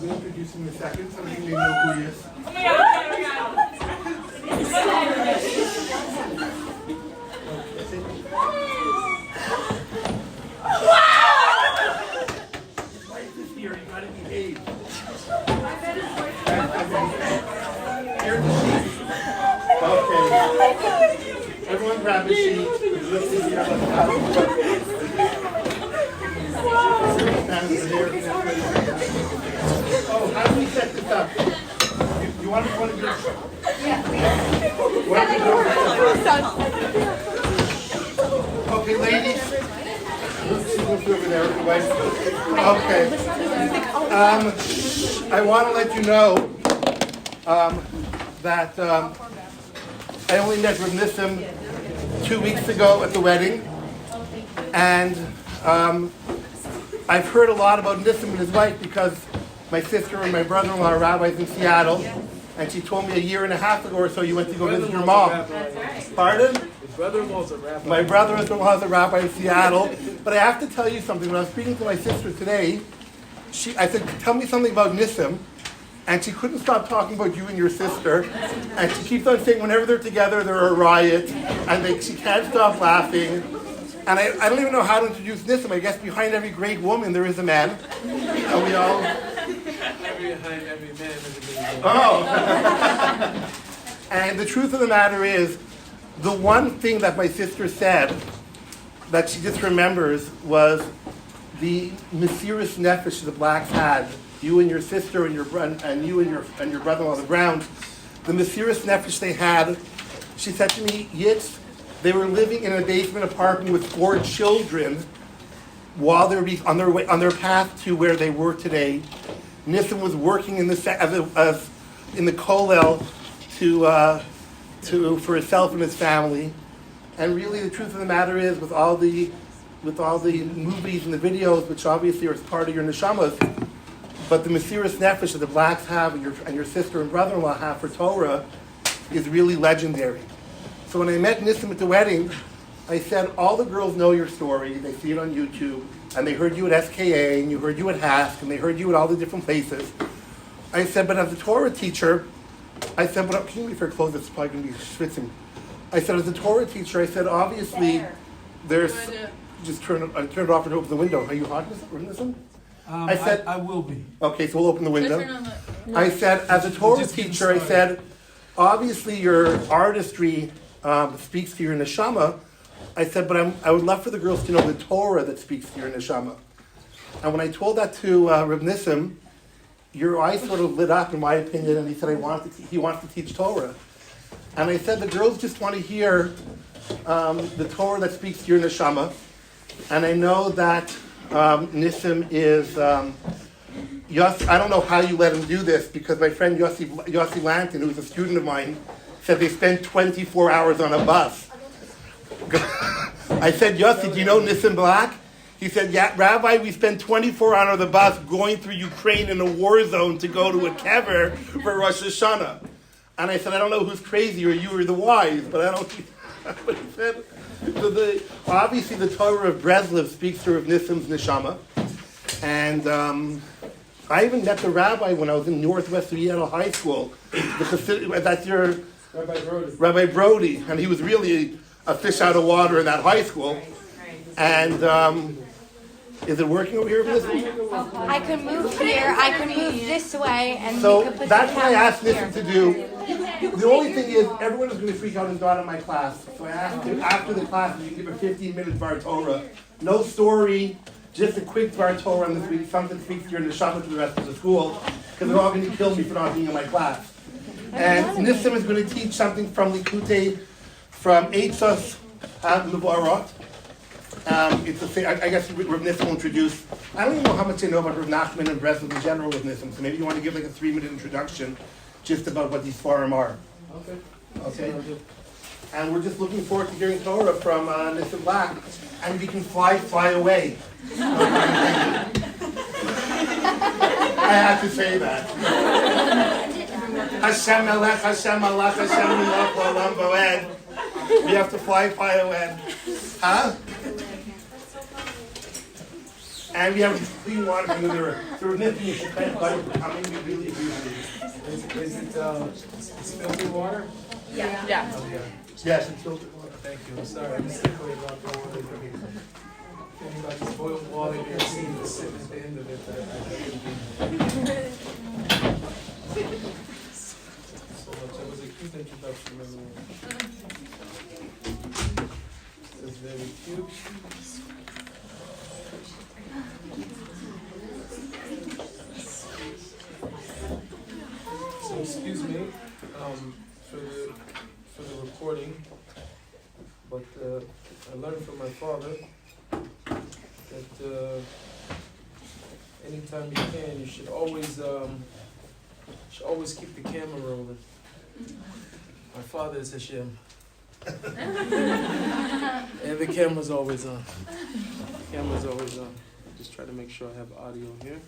going to introduce him in a second. Some of you may know who he is. Oh my God, oh my His wife is here. You got to behave. Here's the sheet. Okay. Everyone grab a sheet. Listen here. Oh, how do we set this up? You want to do this? Yeah. Okay, ladies. Okay. I want to let you know that I only met with Nissim 2 weeks ago at the wedding, and I've heard a lot about Nissim and his wife because my sister and my brother-in-law are rabbis in Seattle, and she told me a year and a half ago or so you went to go visit your mom. Pardon? His brother-in-law's a rabbi. My brother-in-law is a rabbi in Seattle. But I have to tell you something. When I was speaking to my sister today, I said, tell me something about Nissim. And she couldn't stop talking about you and your sister. And she keeps on saying whenever they're together, they're a riot. And she can't stop laughing. And I don't even know how to introduce Nissim. I guess behind every great woman, there is a man. And we all... Behind every man, Oh! And the truth of the matter is, the one thing that my sister said that she just remembers was the Mesiris Nefesh the blacks had. You and your sister and you and your brother-in-law the Browns. The Mesiris Nefesh they had. She said to me, Yitz, they were living in a basement apartment with 4 children while they were on their path to where they were today. Nissim was working in the kollel for himself and his family, and really the truth of the matter is, with all the movies and the videos, which obviously are part of your neshamas, but the Mesiris Nefesh that the blacks have and your sister and brother-in-law have for Torah is really legendary. So when I met Nissim at the wedding, I said, all the girls know your story. They see it on YouTube. And they heard you at SKA, and you heard you at HASK, and they heard you at all the different places. I said, but as a Torah teacher, can you leave her clothes? It's probably going to be schwitzing. I said, as a Torah teacher, I said, obviously, there's... Just turn it off and open the window. Are you hot, Nissim? I said, I will be. Okay, so we'll open the window. I said, as a Torah teacher, I said, obviously your artistry speaks to your neshama. I said, but I would love for the girls to know the Torah that speaks to your neshama. And when I told that to Reb Nissim, your eyes sort of lit up, in my opinion, and he said he wants to teach Torah. And I said, the girls just want to hear the Torah that speaks to your neshama. And I know that Nissim is, I don't know how you let him do this, because my friend Yossi Lanton, who's a student of mine, said they spent 24 hours on a bus. I said, Yossi, do you know Nissim Black? He said, yeah, Rabbi, we spent 24 hours on the bus going through Ukraine in a war zone to go to a kever for Rosh Hashanah. And I said, I don't know who's crazier, you or the wise, but I don't... But he said, obviously the Torah of Breslov speaks to Rav Nissim's neshama. And I even met the rabbi when I was in Northwest Seattle High School. That's your... Rabbi Brody. And he was really a fish out of water in that high school. And is it working over here? I can move here. I can move this way, and so that's what I asked Nissim to do. The only thing is, everyone is going to freak out and not in my class. So I asked him after the class, you give a 15-minute Bar Torah, no story, just a quick Bar Torah on this week. Something speaks to your neshama to the rest of the school, because they're all going to kill me for not being in my class. And Nissim is going to teach something from Likutei, from Eitzos Levorot. It's I guess Rav Nissim will introduce. I don't even know how much I know about Rav Nachman and Breslov in general with Nissim, so maybe you want to give like a 3-minute introduction just about what these Sfarim are. Okay. And we're just looking forward to hearing Torah from Nissim Black, and we can fly away. I have to say that. Hashem Melech, Hashem Malach, Hashem Milach, Olam Voed. We have to fly away. Huh? And we have clean water because there were nothing you should kind of coming. We really appreciate it. Is it filtered water? Yeah. Okay. Yes, it's filtered water. Thank you. I'm sorry. I'm stickler about the water. If anybody's boiled water, you're seeing the sitting at the end of it. So much. That was a cute introduction. It's very cute. So excuse me for the recording, but I learned from my father that anytime you can, you should always keep the camera rolling. My father is Hashem. And the camera's always on. Camera's always on. Just try to make sure I have audio here.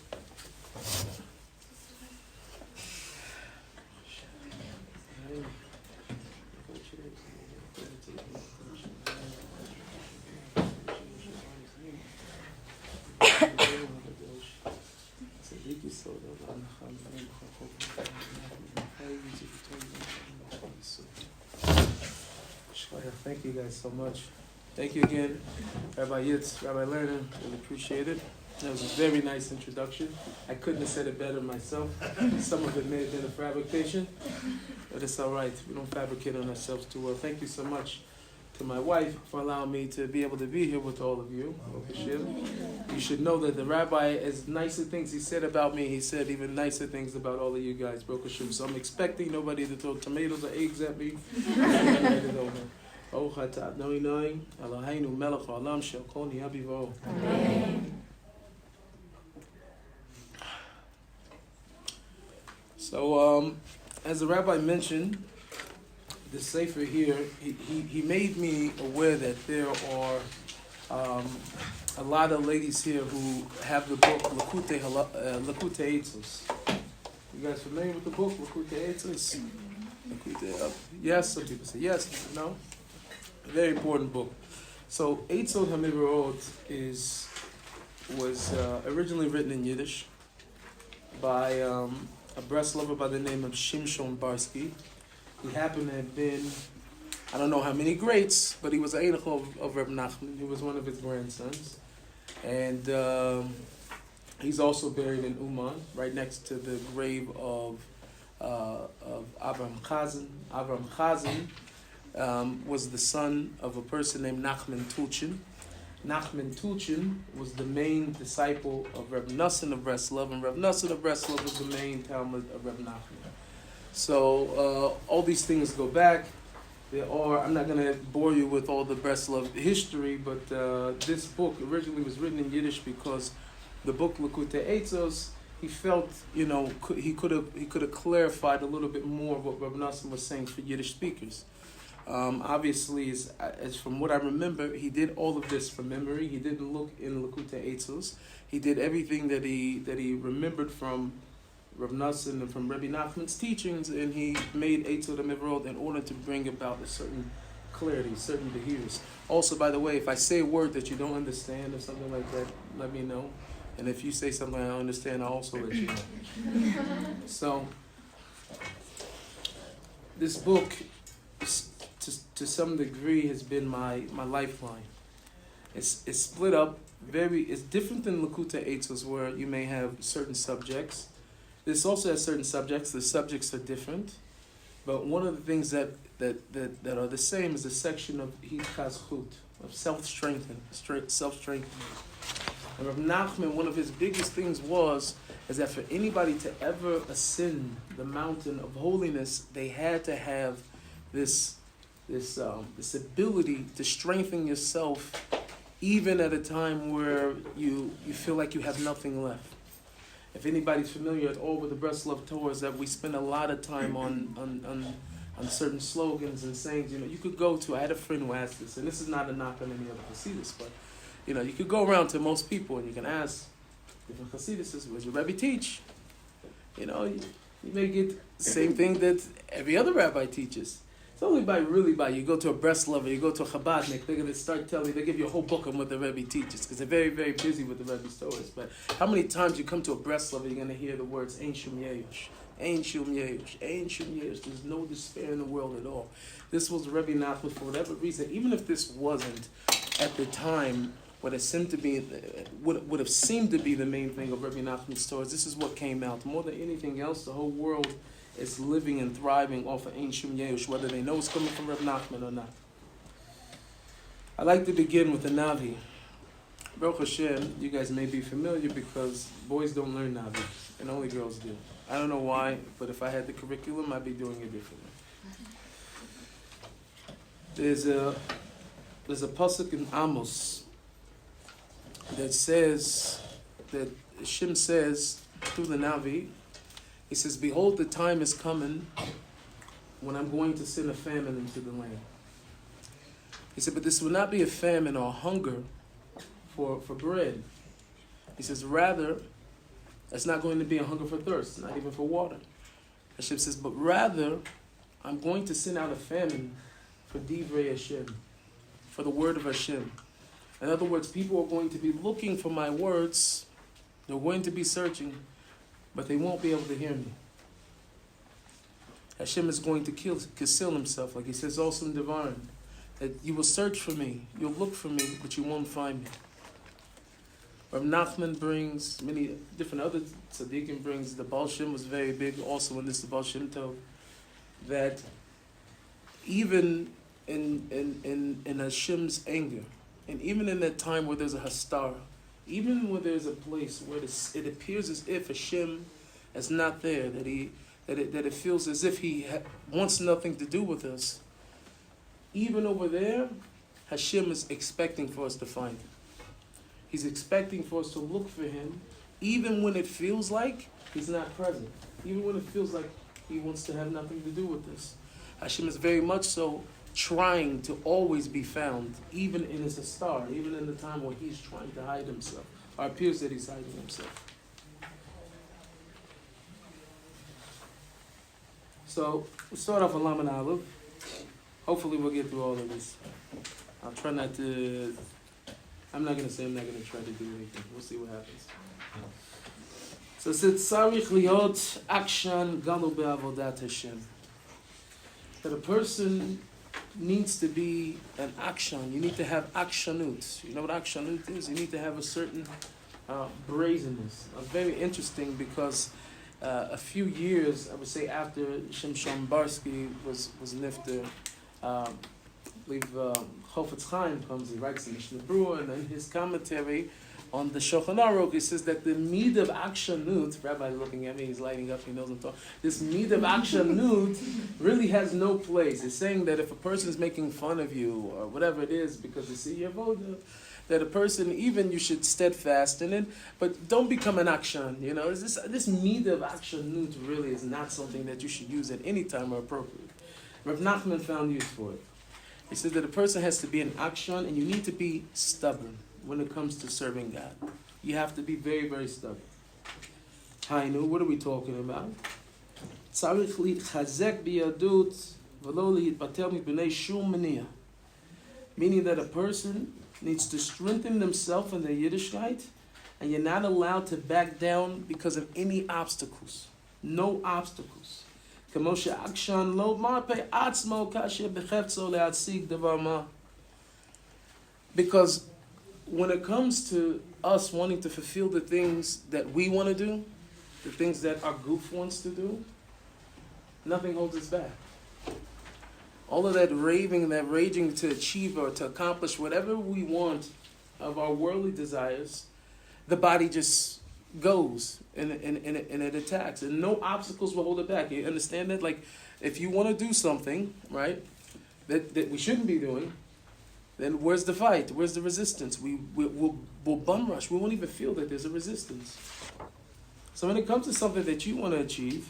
Thank you guys so much. Thank you again, Rabbi Yitz, Rabbi Lerner. Really appreciate it. That was a very nice introduction. I couldn't have said it better myself. Some of it may have been a fabrication, but it's all right. We don't fabricate on ourselves too well. Thank you so much to my wife for allowing me to be able to be here with all of you. You should know that the rabbi, as nicer things he said about me, he said even nicer things about all of you guys. So I'm expecting nobody to throw tomatoes or eggs at me. So, as the rabbi mentioned, the sefer here, he made me aware that there are a lot of ladies here who have the book Lakutei Eitzos. You guys familiar with the book Lakutei Eitzos? Yes, some people say yes, no. A very important book. So Eitzot HaMivrot was originally written in Yiddish by a Breslover by the name of Shimshon Barsky. He happened to have been, I don't know how many greats, but he was an Eidach of Reb Nachman. He was one of his grandsons. And he's also buried in Uman, right next to the grave of Avram Chazan. Avram Chazan was the son of a person named Nachman Tulchin. Nachman Tulchin was the main disciple of Reb Nassim of Breslov, and Reb Nassim of Breslov was the main Talmud of Reb Nachman. So all these things go back. I'm not going to bore you with all the Breslov history, but this book originally was written in Yiddish because the book Lakutei Eitzos, he felt, he could have clarified a little bit more of what Reb Nassim was saying for Yiddish speakers. Obviously, as from what I remember, he did all of this from memory. He didn't look in Lakutei Eitzos. He did everything that he remembered from Rav Nassim and from Rabbi Nachman's teachings, and he made Eitzot HaMivrot in order to bring about a certain clarity, certain behaviors. Also, by the way, if I say a word that you don't understand or something like that, let me know. And if you say something I don't understand, I'll also let you know. So, this book, to some degree, has been my lifeline. It's split up it's different than Lakutei Eitzos, where you may have certain subjects. This also has certain subjects. The subjects are different, but one of the things that are the same is the section of Hitkazchut, of self-strengthening. And Rav Nachman, one of his biggest things is that for anybody to ever ascend the mountain of holiness, they had to have this ability to strengthen yourself, even at a time where you feel like you have nothing left. If anybody's familiar at all with the Breslov Torah, is that we spend a lot of time on certain slogans and sayings. You could go to, I had a friend who asked this, and this is not a knock on any other Hasidus, but you could go around to most people and you can ask different Hasidus, what does your Rebbe teach? You may get the same thing that every other rabbi teaches. It's only by you go to a Breslover, you go to a Chabadnik, they're going to start telling you, they give you a whole book on what the Rebbe teaches, because they're very, very busy with the Rebbe stories. But how many times you come to a Breslover, you're going to hear the words, Ein Shum Yeyush, Ein Shum Yeyush, Ein Shum Yeyush. There's no despair in the world at all. This was Rebbe Nachman for whatever reason, even if this wasn't at the time what it seemed to be, would have seemed to be the main thing of Rebbe Nachman's stories. This is what came out. More than anything else, the whole world is living and thriving off of Ein Shum Yeyush, whether they know it's coming from Rebbe Nachman or not. I like to begin with the Navi. Baruch Hashem, you guys may be familiar because boys don't learn Navi, and only girls do. I don't know why, but if I had the curriculum, I'd be doing it differently. There's a pasuk in Amos that says, that Hashem says through the Navi, he says, behold, the time is coming when I'm going to send a famine into the land. He said, but this will not be a famine or hunger for bread. He says, rather, it's not going to be a hunger for thirst, not even for water. Hashem says, but rather, I'm going to send out a famine for Divrei Hashem, for the word of Hashem. In other words, people are going to be looking for my words. They're going to be searching, but they won't be able to hear me. Hashem is going to conceal himself, like he says also in Devarim, that you will search for me, you'll look for me, but you won't find me. Rav Nachman brings many different other tzaddikim brings. The Baal Shem was very big also in this, the Baal Shem Tov, that even in Hashem's anger, and even in that time where there's a hastar, even when there's a place where it appears as if Hashem is not there, that it feels as if he wants nothing to do with us, even over there, Hashem is expecting for us to find him. He's expecting for us to look for him, even when it feels like he's not present, even when it feels like he wants to have nothing to do with us. Hashem is very much so trying to always be found, even in his star, even in the time where he's trying to hide himself, or appears that he's hiding himself. So, we'll start off with Laman Aleph. Hopefully we'll get through all of this. I'll try not to, I'm not going to say I'm not going to try to do anything. We'll see what happens. So it says, Tzarich liot akshan galu be'avodat Hashem. That a person needs to be an akshan. You need to have akshanut. You know what akshanut is? You need to have a certain brazenness. Very interesting because a few years, I would say, after Shimshon Barsky was nifter, I believe Chofetz Chaim comes, he writes in Mishnah Berurah, and in his commentary on the Shulchan Aruch, he says that the mid of akshanut, Rabbi looking at me, he's lighting up, he knows I'm talking, this mid of akshanut really has no place. It's saying that if a person is making fun of you, or whatever it is, because they see your voda, that a person, even you should steadfast in it, but don't become an akshan, you know. This mid of akshanut really is not something that you should use at any time or appropriate. Rav Nachman found use for it. He says that a person has to be an akshan, and you need to be stubborn when it comes to serving God. You have to be very, very stubborn. Hainu, what are we talking about? Tzarich lichazek biyadut v'lo li'itbatel mipnei shum meniah. Meaning that a person needs to strengthen themselves in their Yiddishkeit, and you're not allowed to back down because of any obstacles. No obstacles. Because when it comes to us wanting to fulfill the things that we want to do, the things that our goof wants to do, nothing holds us back. All of that raving, that raging to achieve or to accomplish whatever we want of our worldly desires, the body just goes and it attacks. And no obstacles will hold it back. You understand that? Like, if you want to do something, right, that we shouldn't be doing, then where's the fight? Where's the resistance? We'll bum rush. We won't even feel that there's a resistance. So when it comes to something that you want to achieve,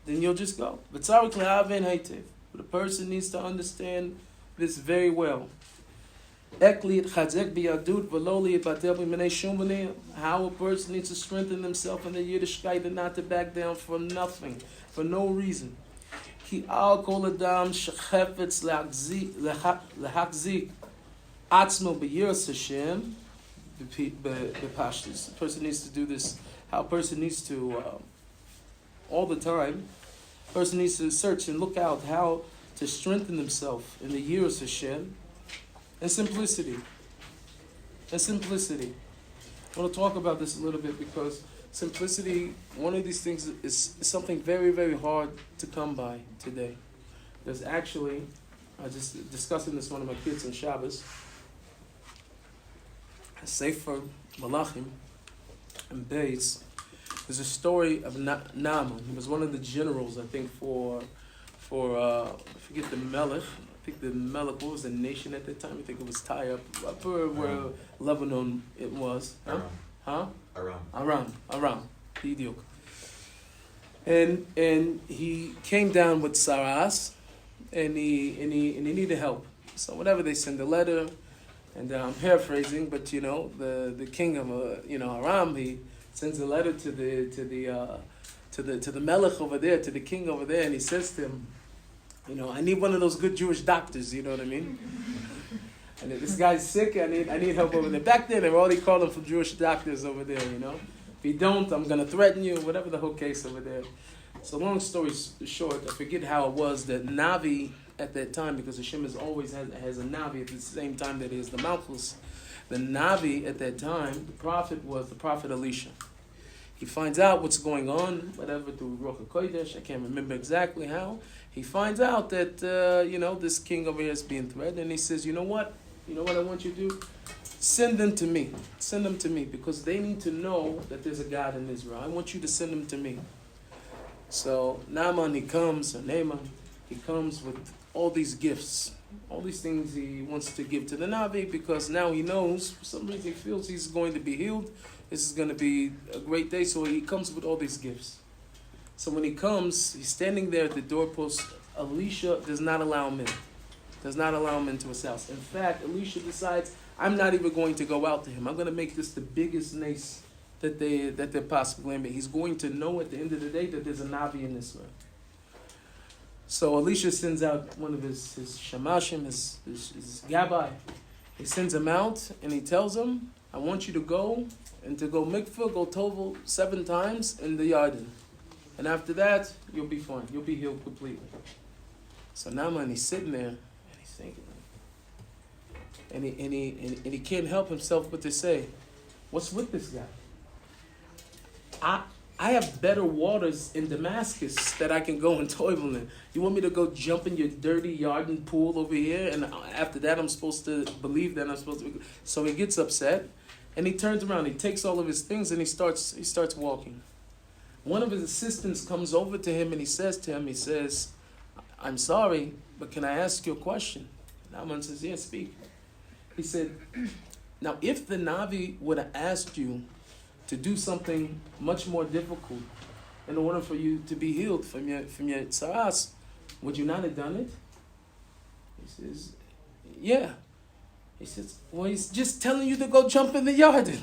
then you'll just go. But the person needs to understand this very well. How a person needs to strengthen himself in the Yiddishkeit and not to back down for nothing, for no reason. Ki al kol adam shechefetz lehachzik atzmo b'yiras Hashem b'pashtus. The person needs to do this. How a person needs to all the time. A person needs to search and look out how to strengthen himself in the yiras Hashem and simplicity. And simplicity. I want to talk about this a little bit because simplicity, one of these things is something very, very hard to come by today. There's actually, I just discussing this with one of my kids on Shabbos, a Sefer Malachim and Beis. There's a story of Naaman. He was one of the generals, I think, for I forget the Melech. I think the Melech, what was the nation at that time? I think it was Tyre, where Lebanon it was. Huh? Aram. B'diuk. And he came down with Saras, and he needed help. So whenever they send a letter, and I'm paraphrasing, but the king of Aram, he sends a letter to the Melech over there, to the king over there, and he says to him, I need one of those good Jewish doctors, you know what I mean? And this guy's sick, I need help over there. Back then, they were already calling for Jewish doctors over there, If you don't, I'm going to threaten you, whatever the whole case over there. So long story short, I forget how it was that Navi at that time, because Hashem always has a Navi at the same time that he is the Malchus. The Navi at that time, the prophet was the prophet Elisha. He finds out what's going on, whatever, through Ruach HaKodesh, I can't remember exactly how. He finds out that, this king over here is being threatened, and he says, you know what I want you to do? Send them to me. Send them to me, because they need to know that there's a God in Israel. I want you to send them to me. So Naaman, he comes with all these gifts, all these things he wants to give to the Navi, because now he knows, for some reason he feels he's going to be healed. This is going to be a great day, so he comes with all these gifts. So when he comes, he's standing there at the doorpost. Elisha does not allow him in. Does not allow him into his house. In fact, Elisha decides, I'm not even going to go out to him. I'm going to make this the biggest nace that they're possibly in. He's going to know at the end of the day that there's a Navi in Israel. So Elisha sends out one of his shamashim, his gabbai. He sends him out and he tells him, I want you to go mikveh, go tovel 7 times in the Yarden. And after that, you'll be fine. You'll be healed completely. So Naaman, he's sitting there and he's thinking, and he can't help himself but to say, what's with this guy? I have better waters in Damascus that I can go and toivel in. You want me to go jump in your dirty Yarden pool over here, and after that I'm supposed to believe that I'm supposed to be... So he gets upset, and he turns around. He takes all of his things, and he starts walking. One of his assistants comes over to him, and he says, I'm sorry, but can I ask you a question? Naaman says, yeah, speak. He said, now if the Navi would have asked you to do something much more difficult in order for you to be healed from your tsaras, would you not have done it? He says, yeah. He says, well, he's just telling you to go jump in the Yarden.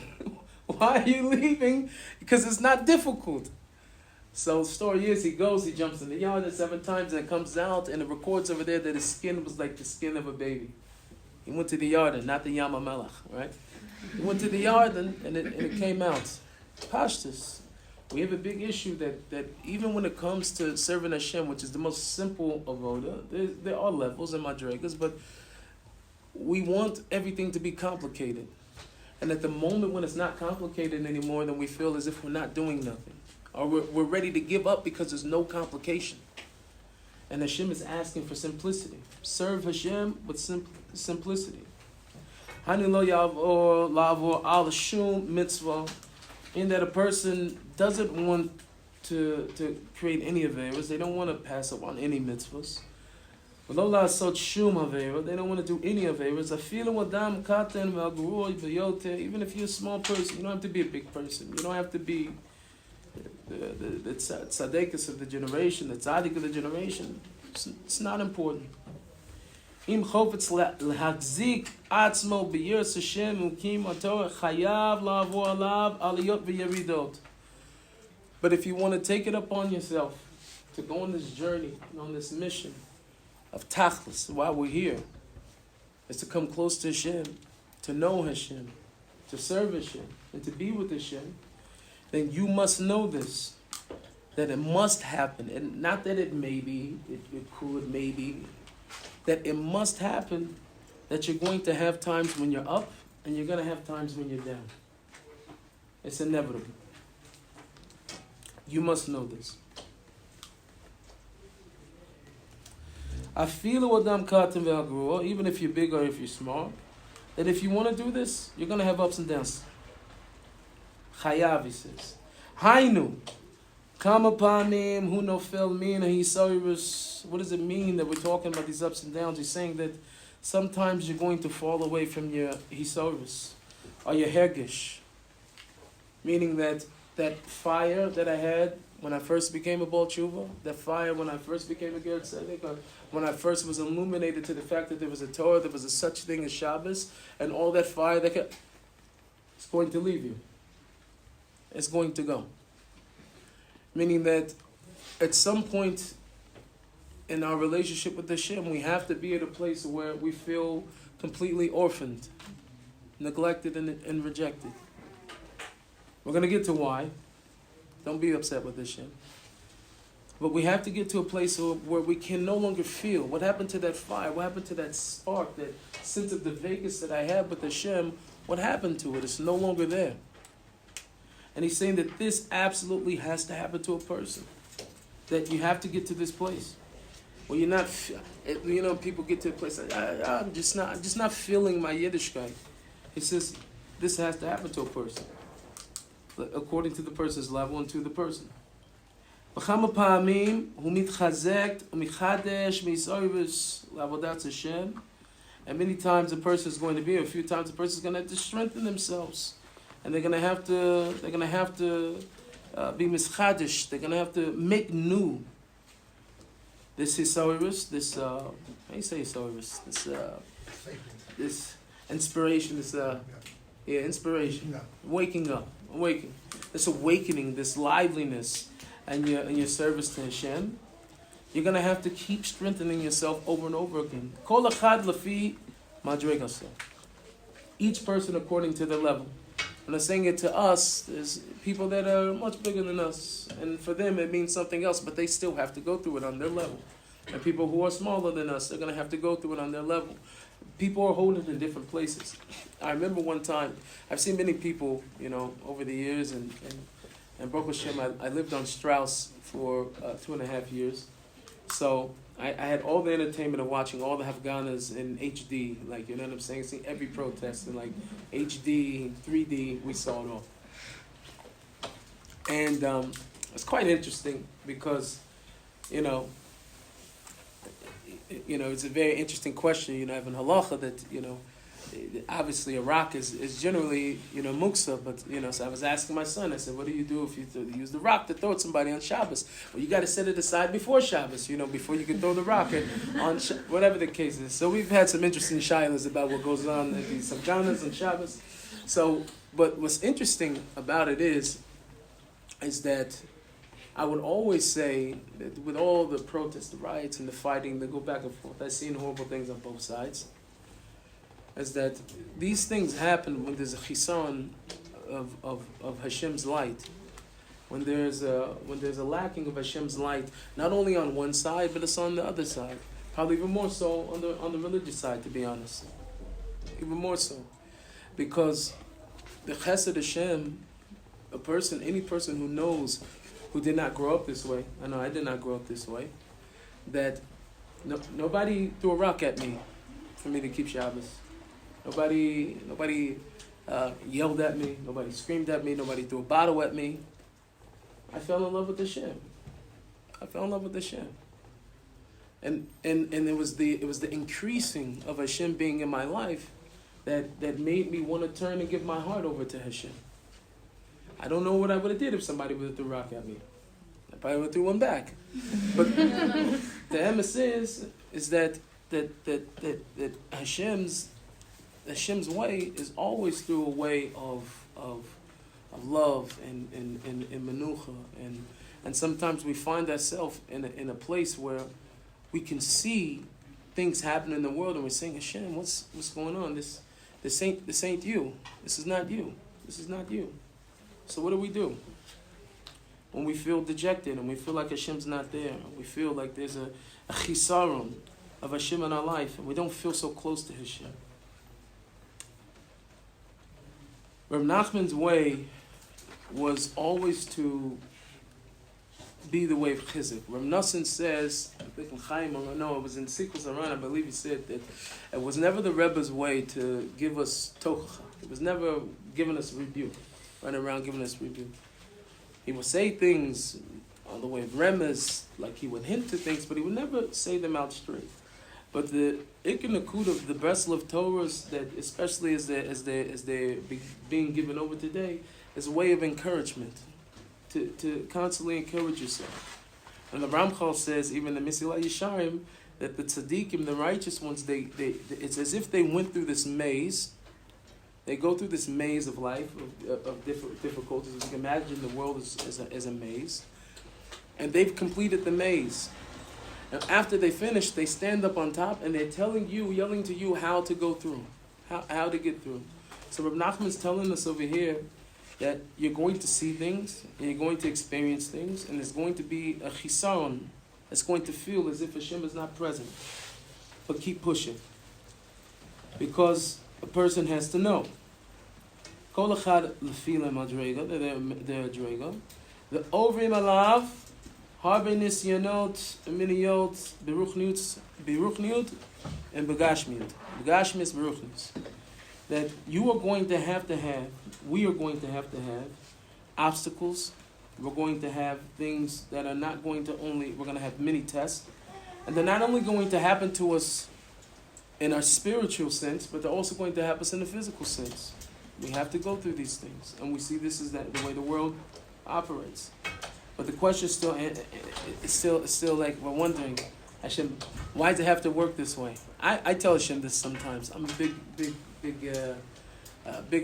Why are you leaving? Because it's not difficult. So the story is, he jumps in the Yarden 7 times, and it comes out, and it records over there that his skin was like the skin of a baby. He went to the Yarden, not the Yam HaMelech, right? He went to the Yarden, and it came out. Pashtus. We have a big issue that even when it comes to serving Hashem, which is the most simple avoda, there are levels and madrigas, but we want everything to be complicated. And at the moment when it's not complicated anymore, then we feel as if we're not doing nothing. Or we're ready to give up because there's no complication. And Hashem is asking for simplicity. Serve Hashem with simplicity. Hani lo yavor lavor al shum mitzvah, in that a person doesn't want to create any averas. They don't want to pass up on any mitzvahs. Lo la'asot shum avera. They don't want to do any averas. Afilu adam katen ve'aguroi v'yoter. Even if you're a small person, you don't have to be a big person. You don't have to be the tzaddikus of the generation, the tzaddik of the generation. It's not important. Im chofetz lehachzik atzmo b'yiras Hashem ukim atorah chayav la'avor alav aliyot v'yeridot. But if you want to take it upon yourself to go on this journey and on this mission of tachlis, why we're here, is to come close to Hashem, to know Hashem, to serve Hashem, and to be with Hashem, then you must know this, that it must happen, and not that it may be, it could, maybe, that it must happen, that you're going to have times when you're up, and you're going to have times when you're down. It's inevitable. You must know this. Even if you're big or if you're small, that if you want to do this, you're going to have ups and downs. Chayav, he says. Hainu. Kamapanim, hu nofel min, hisayrus. What does it mean that we're talking about these ups and downs? He's saying that sometimes you're going to fall away from your hisayrus or your hergish. Meaning that fire that I had when I first became a Baal Tshuva, that fire when I first became a Ger Tzedek, when I first was illuminated to the fact that there was a Torah, there was a such thing as Shabbos, and all that fire it's going to leave you. It's going to go. Meaning that at some point in our relationship with Hashem, we have to be at a place where we feel completely orphaned, neglected, and rejected. We're going to get to why. Don't be upset with Hashem. But we have to get to a place where we can no longer feel. What happened to that fire? What happened to that spark, that sense of the vagus that I have with Hashem? What happened to it? It's no longer there. And he's saying that this absolutely has to happen to a person. That you have to get to this place where you're not, people get to a place like, I'm just not feeling my Yiddishkeit. He says this has to happen to a person, according to the person's level and to the person. And many times a person is going to be, a few times a person is going to have to strengthen themselves. And they're going to have to be mischadish. They're going to have to make new this hisayrus, this how do you say hisayrus? This inspiration, inspiration, waking up, awakening, this awakening, this liveliness, and your service to Hashem. You're going to have to keep strengthening yourself over and over again. Kol echad lafi madregaso. Each person according to their level. When I'm saying it to us, there's people that are much bigger than us, and for them it means something else, but they still have to go through it on their level. And people who are smaller than us, they're going to have to go through it on their level. People are holding in different places. I remember one time, I've seen many people, over the years, and Baruch Hashem, I lived on Strauss for 2.5 years. So I had all the entertainment of watching all the Hafganas in HD, like, you know what I'm saying? Seeing every protest in like HD, 3D, we saw it all. And it's quite interesting because, it's a very interesting question, having halacha that, obviously Iraq is generally, muksa, but, so I was asking my son, I said, what do you do if you use the rock to throw at somebody on Shabbos? Well, you got to set it aside before Shabbos, before you can throw the rock on whatever the case is. So we've had some interesting shilas about what goes on at these Sabganas on Shabbos. So, but what's interesting about it is that I would always say that with all the protests, the riots, and the fighting that go back and forth, I've seen horrible things on both sides, is that these things happen when there's a chisan of Hashem's light, when there's a lacking of Hashem's light, not only on one side, but it's on the other side. Probably even more so on the religious side, to be honest. Even more so. Because the chesed Hashem, any person who knows, who did not grow up this way, I know I did not grow up this way, that nobody threw a rock at me for me to keep Shabbos. Nobody yelled at me. Nobody screamed at me. Nobody threw a bottle at me. I fell in love with Hashem. And it was the increasing of Hashem being in my life that made me want to turn and give my heart over to Hashem. I don't know what I would have did if somebody would have threw a rock at me. I probably would have threw one back. But the emes is that Hashem's way is always through a way of love and menucha And sometimes we find ourselves in a place where we can see things happen in the world, and we're saying, Hashem, what's going on? This ain't you. This is not you. This is not you. So what do? When we feel dejected and we feel like Hashem's not there, we feel like there's a chisaron of Hashem in our life, and we don't feel so close to Hashem. Reb Nachman's way was always to be the way of Chizuk. Reb Nosson says, I think in Chaim, or no, it was in Sikus Aran, I believe he said that it was never the Rebbe's way to give us tochacha. It was never giving us rebuke, running around giving us rebuke. He would say things on the way of remez, like he would hint to things, but he would never say them out straight. But the Ikanakud of the Breslov Torahs, that especially as they're being given over today, is a way of encouragement, to constantly encourage yourself. And the Ramchal says, even the Mesilat Yesharim, that the tzaddikim, the righteous ones, it's as if they went through this maze. They go through this maze of life, of difficulties. You can imagine the world as a maze. And they've completed the maze. And after they finish, they stand up on top and they're telling you, yelling to you how to go through, how to get through. So Reb Nachman's telling us over here that you're going to see things, and you're going to experience things, and there's going to be a chisaron. It's going to feel as if Hashem is not present. But keep pushing. Because a person has to know. Kol echad lefila madrega, they're adrega. The ovrim alav, harbe nisyanot, miniyot, beruchniut, and begashmiut. Begashmius, beruchnius. That you are going to have, we are going to have obstacles. We're going to have things that are not going to we're going to have many tests. And they're not only going to happen to us in our spiritual sense, but they're also going to happen us in a physical sense. We have to go through these things. And we see this is the way the world operates. But the question is still like, we're wondering, Hashem, why does it have to work this way? I tell Hashem this sometimes. I'm big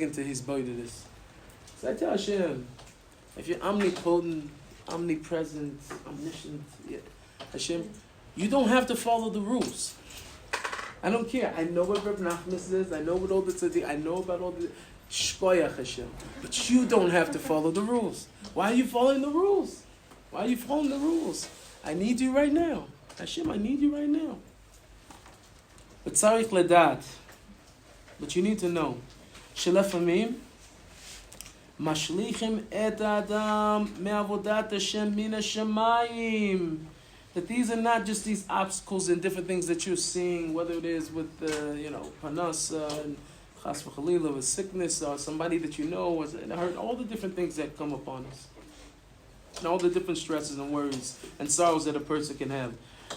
into his body to this. So I tell Hashem, if you're omnipotent, omnipresent, omniscient, Hashem, you don't have to follow the rules. I don't care. I know what Reb Nachman says. I know what all the tzaddik. I know about all the shkoyach Hashem. But you don't have to follow the rules. Why are you following the rules? Why are you following the rules? I need you right now. Hashem, I need you right now. But tzarich ledat. But you need to know. Shelefamim mashlichim et adam me'avodat Hashem min hashamayim. That these are not just these obstacles and different things that you're seeing, whether it is with panas and chas v'chalila, with sickness, or somebody that you know was hurt, all the different things that come upon us, and all the different stresses and worries and sorrows that a person can have.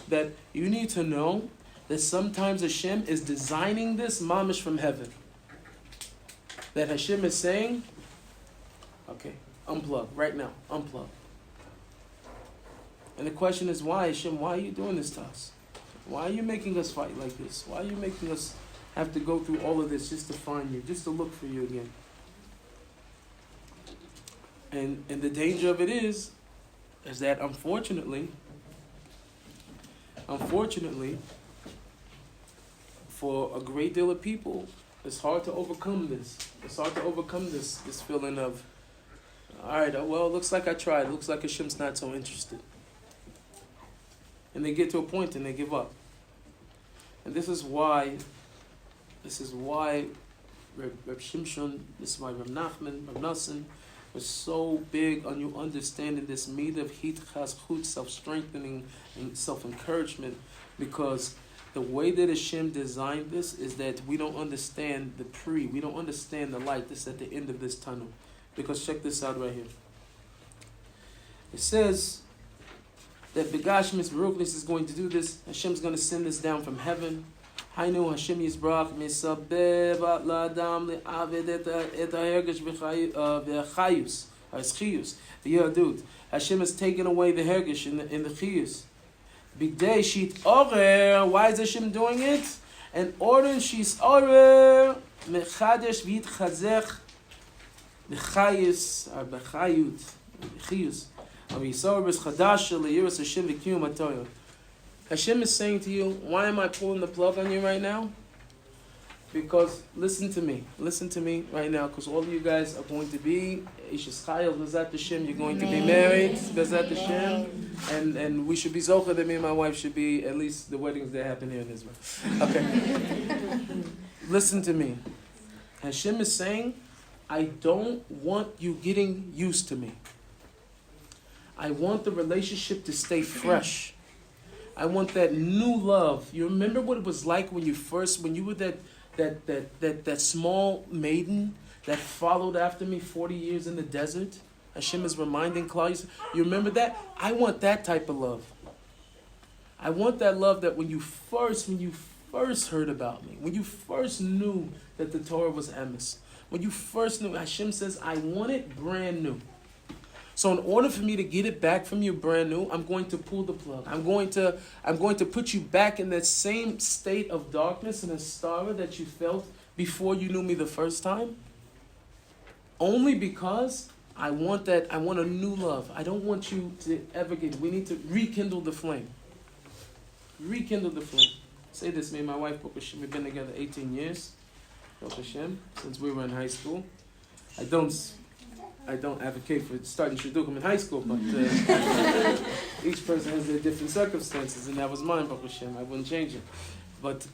That you need to know that sometimes Hashem is designing this mamish from heaven. That Hashem is saying, okay, unplug right now, unplug. And the question is, why, Hashem, why are you doing this to us? Why are you making us fight like this? Why are you making us have to go through all of this just to find you, just to look for you again? And the danger of it is that unfortunately, for a great deal of people, it's hard to overcome this. It's hard to overcome this feeling of, all right, well, it looks like I tried. It looks like Hashem's not so interested. And they get to a point and they give up. And this is why Reb Shimshon, this is why Reb Nachman, Reb Nosson was so big on you understanding this midah of hit chazchut, self-strengthening and self-encouragement, because the way that Hashem designed this is that we don't understand we don't understand the light that's at the end of this tunnel. Because check this out right here. It says that Begashmis Baruchnis is going to do this. Hashem's going to send this down from heaven. Hainu Hashem Yisbrach Misabeb Ladam Le'aved et ha'hergesh v'chayus, ha'eschiyus, the Yadut. Hashem has taken away the hergesh in the chiyus. Bigdei Shit Orer. Why is Hashem doing it? In order Shis Orer Mechadesh V'yitchazech B'chayus or B'chayut Chiyus Hashem is saying to you, why am I pulling the plug on you right now? Because listen to me right now, because all of you guys are going to be Ishes Chayil, Bezat Hashem, you're going to be married, Bezat Hashem, and we should be zocha that me and my wife should be at least the weddings that happen here in Israel. Okay. Listen to me. Hashem is saying, I don't want you getting used to me. I want the relationship to stay fresh. I want that new love. You remember what it was like when you were that small maiden that followed after me 40 years in the desert? Hashem is reminding Klal. You remember that? I want that type of love. I want that love that when you first heard about me, when you first knew that the Torah was emes, when you first knew, Hashem says, I want it brand new. So in order for me to get it back from you brand new, I'm going to pull the plug. I'm going to put you back in that same state of darkness and astara that you felt before you knew me the first time. Only because I want a new love. I don't want you to ever we need to rekindle the flame. Rekindle the flame. Say this, me and my wife, Baruch Hashem, we've been together 18 years, Baruch Hashem, since we were in high school. I don't advocate for starting shidduchim in high school, but each person has their different circumstances, and that was mine, Baruch Hashem. I wouldn't change it. But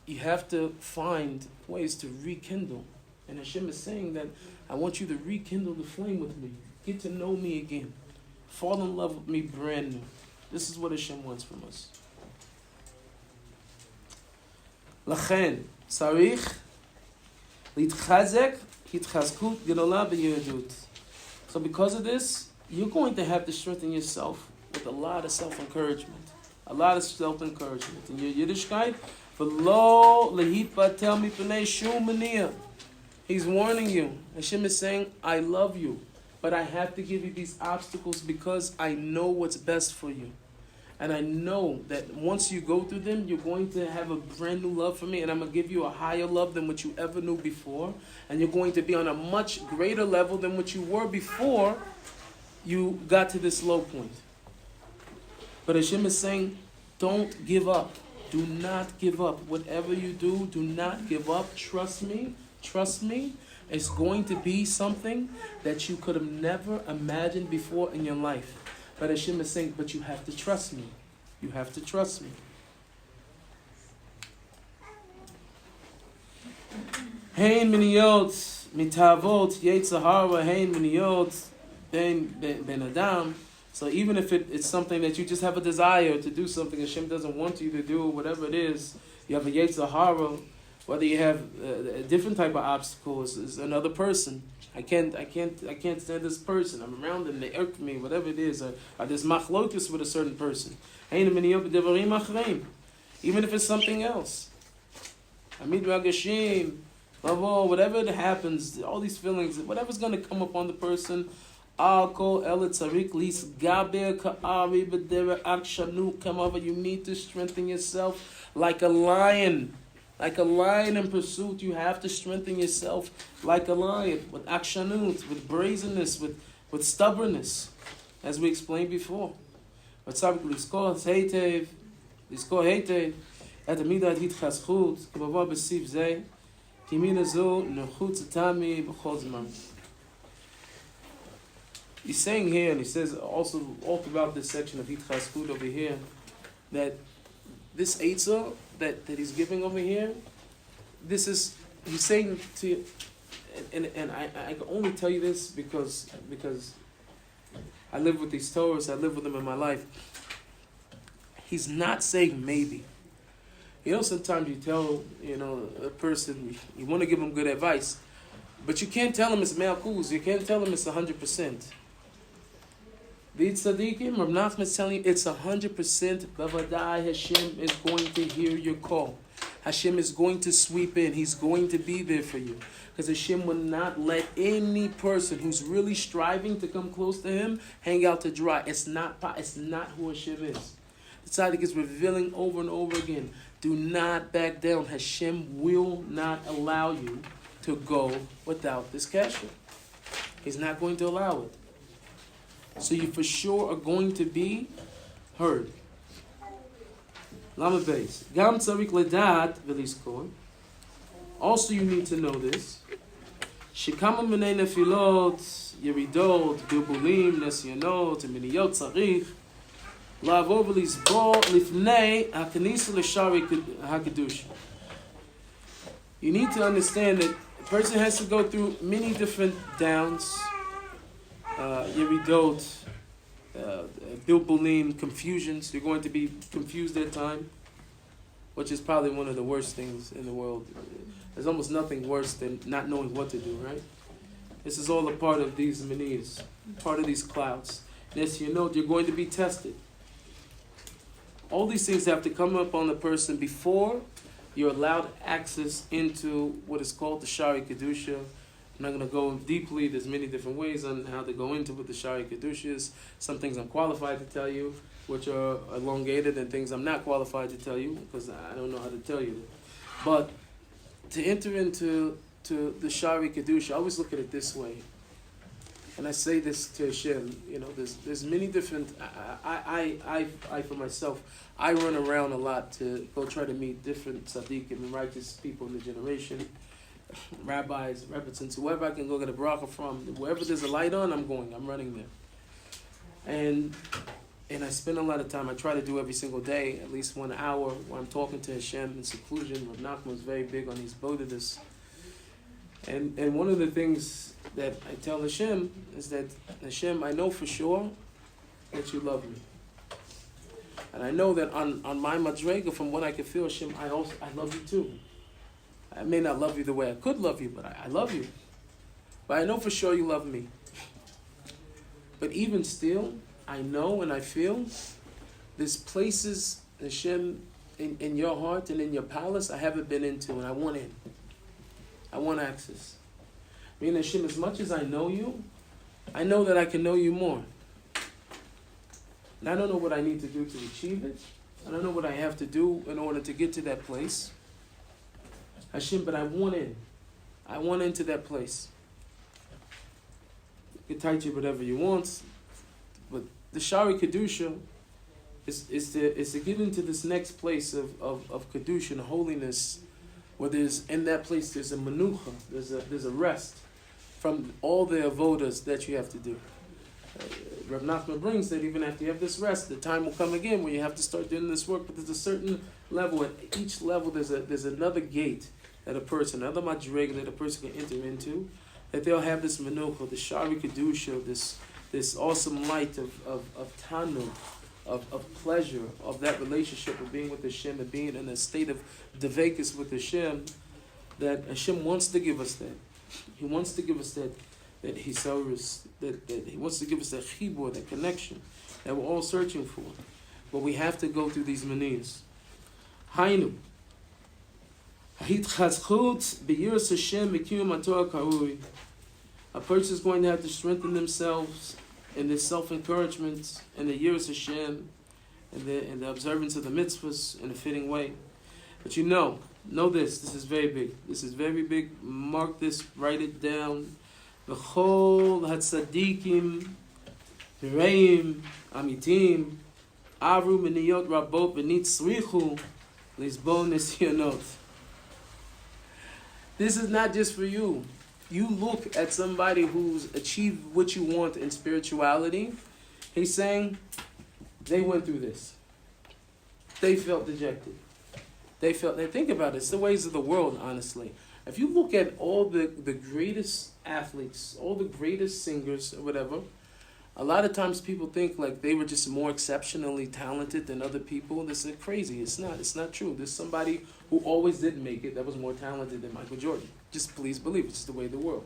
you have to find ways to rekindle. And Hashem is saying that I want you to rekindle the flame with me. Get to know me again. Fall in love with me brand new. This is what Hashem wants from us. Lachen, sarich, litchazek, hitchazkut, gedolah b'yehudut. So because of this, you're going to have to strengthen yourself with a lot of self-encouragement. A lot of self-encouragement. In your Yiddishkeit, v'lo lehitbatel mipnei shum maniyah. He's warning you. Hashem is saying, I love you, but I have to give you these obstacles because I know what's best for you. And I know that once you go through them, you're going to have a brand new love for me, and I'm going to give you a higher love than what you ever knew before. And you're going to be on a much greater level than what you were before you got to this low point. But Hashem is saying, don't give up. Do not give up. Whatever you do not give up. Trust me. Trust me, it's going to be something that you could have never imagined before in your life. But Hashem is saying, but you have to trust me. You have to trust me. Hein miniyot mitavot yetzahara hein miniyot ben adam. So even if it's something that you just have a desire to do something Hashem doesn't want you to do, whatever it is, you have a yetzahara. Whether you have a different type of obstacles, is another person. I can't stand this person. I'm around them, they irk me, whatever it is. Or there's machlokus with a certain person. Even if it's something else. Whatever it happens, all these feelings, whatever's going to come upon the person, you need to strengthen yourself like a lion. Like a lion in pursuit, you have to strengthen yourself like a lion, with akshanut, with brazenness, with stubbornness, as we explained before. But lizkor heitev, et midat hitchaschut, k'mava b'siv zeh, kimina zo nechut zetami b'chol zman. He's saying here, and he says also all throughout this section of hitchaschut over here, that this eitzah that he's giving over here, he's saying to you, and I can only tell you this because I live with these Torahs, I live with them in my life. He's not saying maybe. Sometimes you tell, a person, you want to give him good advice, but you can't tell him it's me'akuz, you can't tell him it's 100%. The tzaddikim, Rav Nachman is telling you it's 100%. Bavadai, Hashem is going to hear your call. Hashem is going to sweep in. He's going to be there for you. Because Hashem will not let any person who's really striving to come close to Him hang out to dry. It's not who Hashem is. The tzaddik is revealing over and over again. Do not back down. Hashem will not allow you to go without this kashrut. He's not going to allow it. So you for sure are going to be heard. Lama Beis. Gam tzarik ledat v'lizkor. Also you need to know this. Shekama minei nefilot, yeridot, bilbulim, nesyanot, miniyot tzarich, la'avor v'lizbor lifnei hakanisa l'shari hakedusha. You need to understand that a person has to go through many different downs, yeridot, bilbulim, confusions. You're going to be confused at time, which is probably one of the worst things in the world. There's almost nothing worse than not knowing what to do, right? This is all a part of these manias, part of these clouds. Yes, you know you're going to be tested. All these things have to come up on the person before you're allowed access into what is called the Shari Kedusha. I'm not going to go deeply. There's many different ways on how to go into what the Shari Kedusha is. Some things I'm qualified to tell you, which are elongated, and things I'm not qualified to tell you because I don't know how to tell you. But to enter into the Shari Kedusha, I always look at it this way. And I say this to Hashem, there's many different, I for myself, I run around a lot to go try to meet different tzaddikim and righteous people in the generation, rabbis, rebbetzims, whoever I can go get a bracha from, wherever there's a light on, I'm running there. And I spend a lot of time, I try to do every single day, at least 1 hour, where I'm talking to Hashem in seclusion. Rav Nachman was very big on his bodhidas. And one of the things that I tell Hashem is that, Hashem, I know for sure that you love me. And I know that on my madrega, from what I can feel, Hashem, I love you too. I may not love you the way I could love you, but I love you. But I know for sure you love me. But even still, I know and I feel there's places, Hashem, in your heart and in your palace I haven't been into, and I want in. I want access. I mean, Hashem, as much as I know you, I know that I can know you more. And I don't know what I need to do to achieve it. I don't know what I have to do in order to get to that place. Hashem, but I want in. I want into that place. You can tight you whatever you want, but the Shari Kedusha is to get into this next place of Kedusha and holiness, where in that place there's a menucha, there's a rest from all the avodas that you have to do. Rav Nachman brings that even after you have this rest, the time will come again where you have to start doing this work, but there's a certain level. At each level there's another gate that another madrega that a person can enter into, that they'll have this menucha, the Shari Kedusha, this awesome light of tanu, of pleasure, of that relationship of being with Hashem and being in a state of devekis with Hashem, that Hashem wants to give us that. He wants to give us that hisaurus, that He wants to give us that chibur, that connection that we're all searching for. But we have to go through these manias. Hainu. A person is going to have to strengthen themselves in this self-encouragement and the yiras Hashem and the observance of the mitzvahs in a fitting way. But know this is very big. This is very big. Mark this, write it down. V'chol hatzadikim, v'reim, amitim, avru meniyot rabot v'nitzrichu, lisbo nisyanot. This is not just for you. You look at somebody who's achieved what you want in spirituality. He's saying they went through this. They felt dejected. Think about it. It's the ways of the world, honestly. If you look at all the greatest athletes, all the greatest singers, or whatever, a lot of times people think like they were just more exceptionally talented than other people. This is crazy. It's not true. There's somebody who always did make it that was more talented than Michael Jordan. Just please believe it's the way of the world.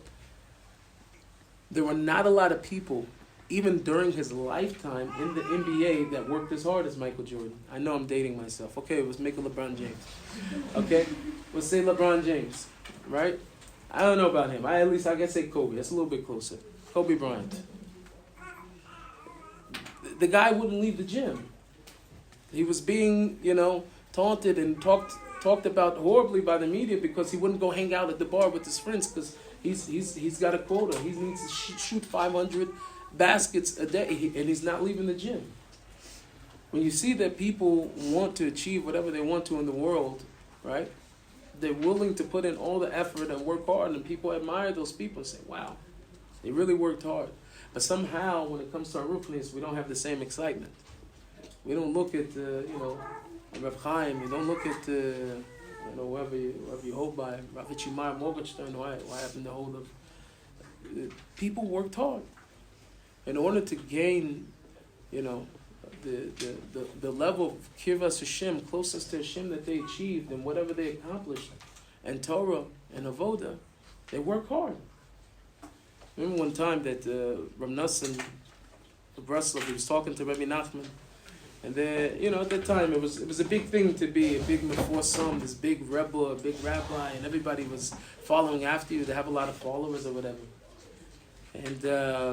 There were not a lot of people, even during his lifetime in the NBA, that worked as hard as Michael Jordan. I know I'm dating myself. Okay, let's make it LeBron James. Okay? Let's say LeBron James, right? I don't know about him. I can say Kobe. That's a little bit closer. Kobe Bryant. The guy wouldn't leave the gym. He was being, taunted and talked about horribly by the media because he wouldn't go hang out at the bar with his friends because he's got a quota. He needs to shoot 500 baskets a day, and he's not leaving the gym. When you see that people want to achieve whatever they want to in the world, right? They're willing to put in all the effort and work hard, and people admire those people and say, wow, they really worked hard. But somehow, when it comes to our ruchnius, we don't have the same excitement. We don't look at, Rav Chaim, we don't look at, whoever you hold by, Rav Itzhak Morgenstern, who I happen to hold of. People worked hard. In order to gain, the level of Kirvas Hashem, closest to Hashem that they achieved and whatever they accomplished, and Torah and Avoda, they work hard. Remember one time that R Nissim of Breslov, he was talking to Rabbi Nachman, and at that time it was a big thing to be a big meforsam, this big rebel, a big rabbi, and everybody was following after you to have a lot of followers or whatever. And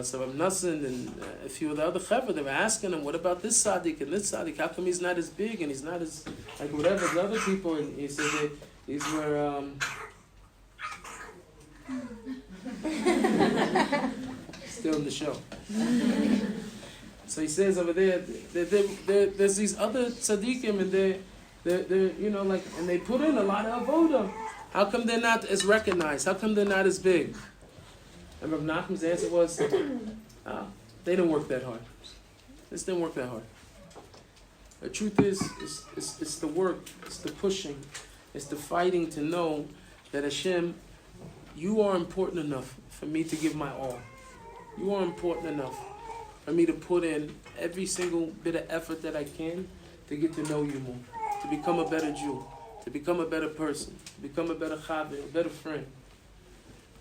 so Rav Nissim and a few of the other chevra, they were asking him, what about this tzaddik and this tzaddik? How come he's not as big and he's not as, like whatever the other people? And he said that these were, still in the show. So he says over there, there's these other tzaddikim and they're and they put in a lot of avoda. How come they're not as recognized? How come they're not as big? And Rav Nachman's answer was, they didn't work that hard. This didn't work that hard. The truth is, it's the work, it's the pushing, it's the fighting to know that Hashem, you are important enough for me to give my all. You are important enough for me to put in every single bit of effort that I can to get to know you more, to become a better Jew, to become a better person, to become a better chaver, a better friend.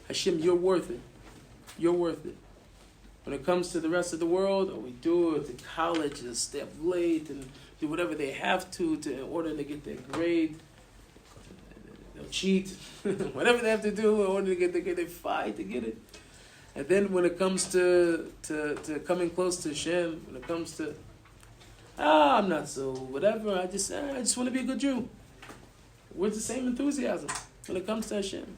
Hashem, you're worth it. You're worth it. When it comes to the rest of the world, we do it to college, and stay up late, and do whatever they have to in order to get their grade. They'll cheat, whatever they have to do in order to get their grade. They fight to get it. And then when it comes to coming close to Hashem, when it comes to, I'm not so whatever, I just want to be a good Jew. With the same enthusiasm when it comes to Hashem.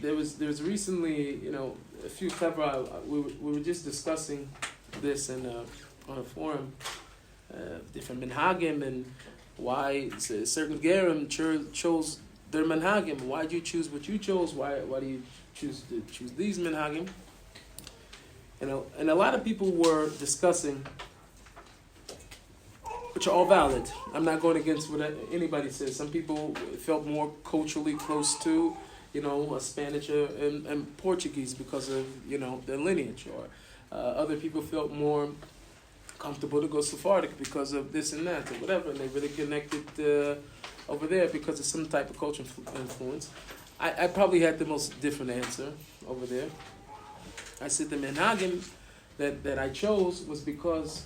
There was recently, a few clever, we were just discussing this on a forum, different minhagim and why certain gerim chose their minhagim. Why did you choose what you chose? Why do you choose these minhagim? And a lot of people were discussing, which are all valid. I'm not going against what anybody says. Some people felt more culturally close to, Spanish and Portuguese because of, their lineage. Or other people felt more comfortable to go Sephardic because of this and that or whatever. And they really connected over there because of some type of cultural influence. I probably had the most different answer over there. I said the minhagim that I chose was because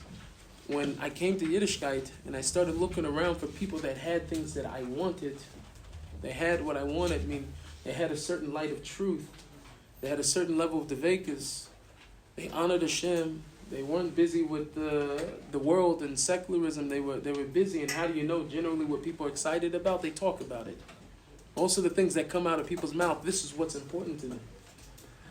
when I came to Yiddishkeit and I started looking around for people that had things that I wanted, they had what I wanted. I mean, they had a certain light of truth. They had a certain level of devekas. They honored Hashem. They weren't busy with the world and secularism. They were busy. And how do you know generally what people are excited about? They talk about it. Most of the things that come out of people's mouth, this is what's important to them.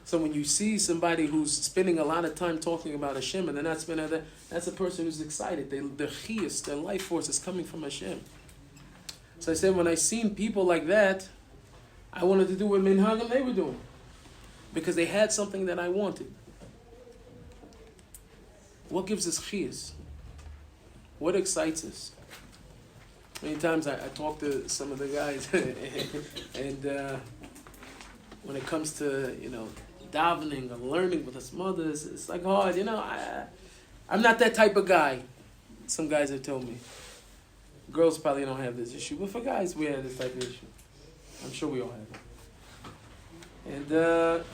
So when you see somebody who's spending a lot of time talking about Hashem and they're not spending that, that's a person who's excited. Their chiyus, their life force is coming from Hashem. So I said when I seen people like that, I wanted to do what minhagim they were doing. Because they had something that I wanted. What gives us chiyus? What excites us? Many times I talk to some of the guys and when it comes to, davening or learning with us mothers, it's like hard, I'm not that type of guy. Some guys have told me. Girls probably don't have this issue, but for guys, we have this type of issue. I'm sure we all have it. And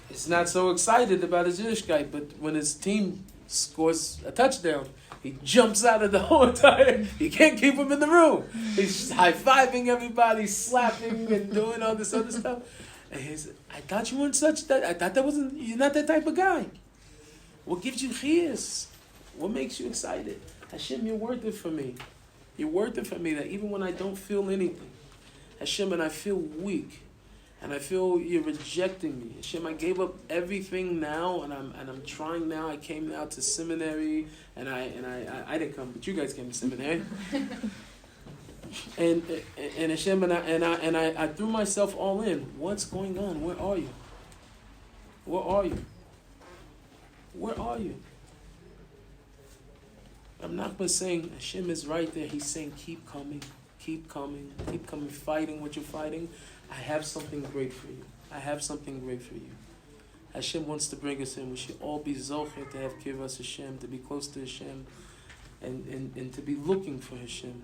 he's not so excited about his Yiddishkeit, but when his team scores a touchdown, he jumps out of the whole entire, he can't keep him in the room. He's high-fiving everybody, slapping and doing all this other stuff. And he said, I thought you weren't such that. I thought you're not that type of guy. What gives you chiyus? What makes you excited? Hashem, you're worth it for me. You're worth it for me that even when I don't feel anything, Hashem, and I feel weak, and I feel you're rejecting me. Hashem, I gave up everything now, and I'm trying now. I came now to seminary, and I didn't come, but you guys came to seminary. and Hashem, and I threw myself all in. What's going on? Where are you? Where are you? Where are you? I'm not but saying Hashem is right there. He's saying, keep coming, keep coming, keep coming, fighting what you're fighting. I have something great for you. I have something great for you. Hashem wants to bring us in. We should all be zocher to have kivas Hashem, to be close to Hashem, and to be looking for Hashem.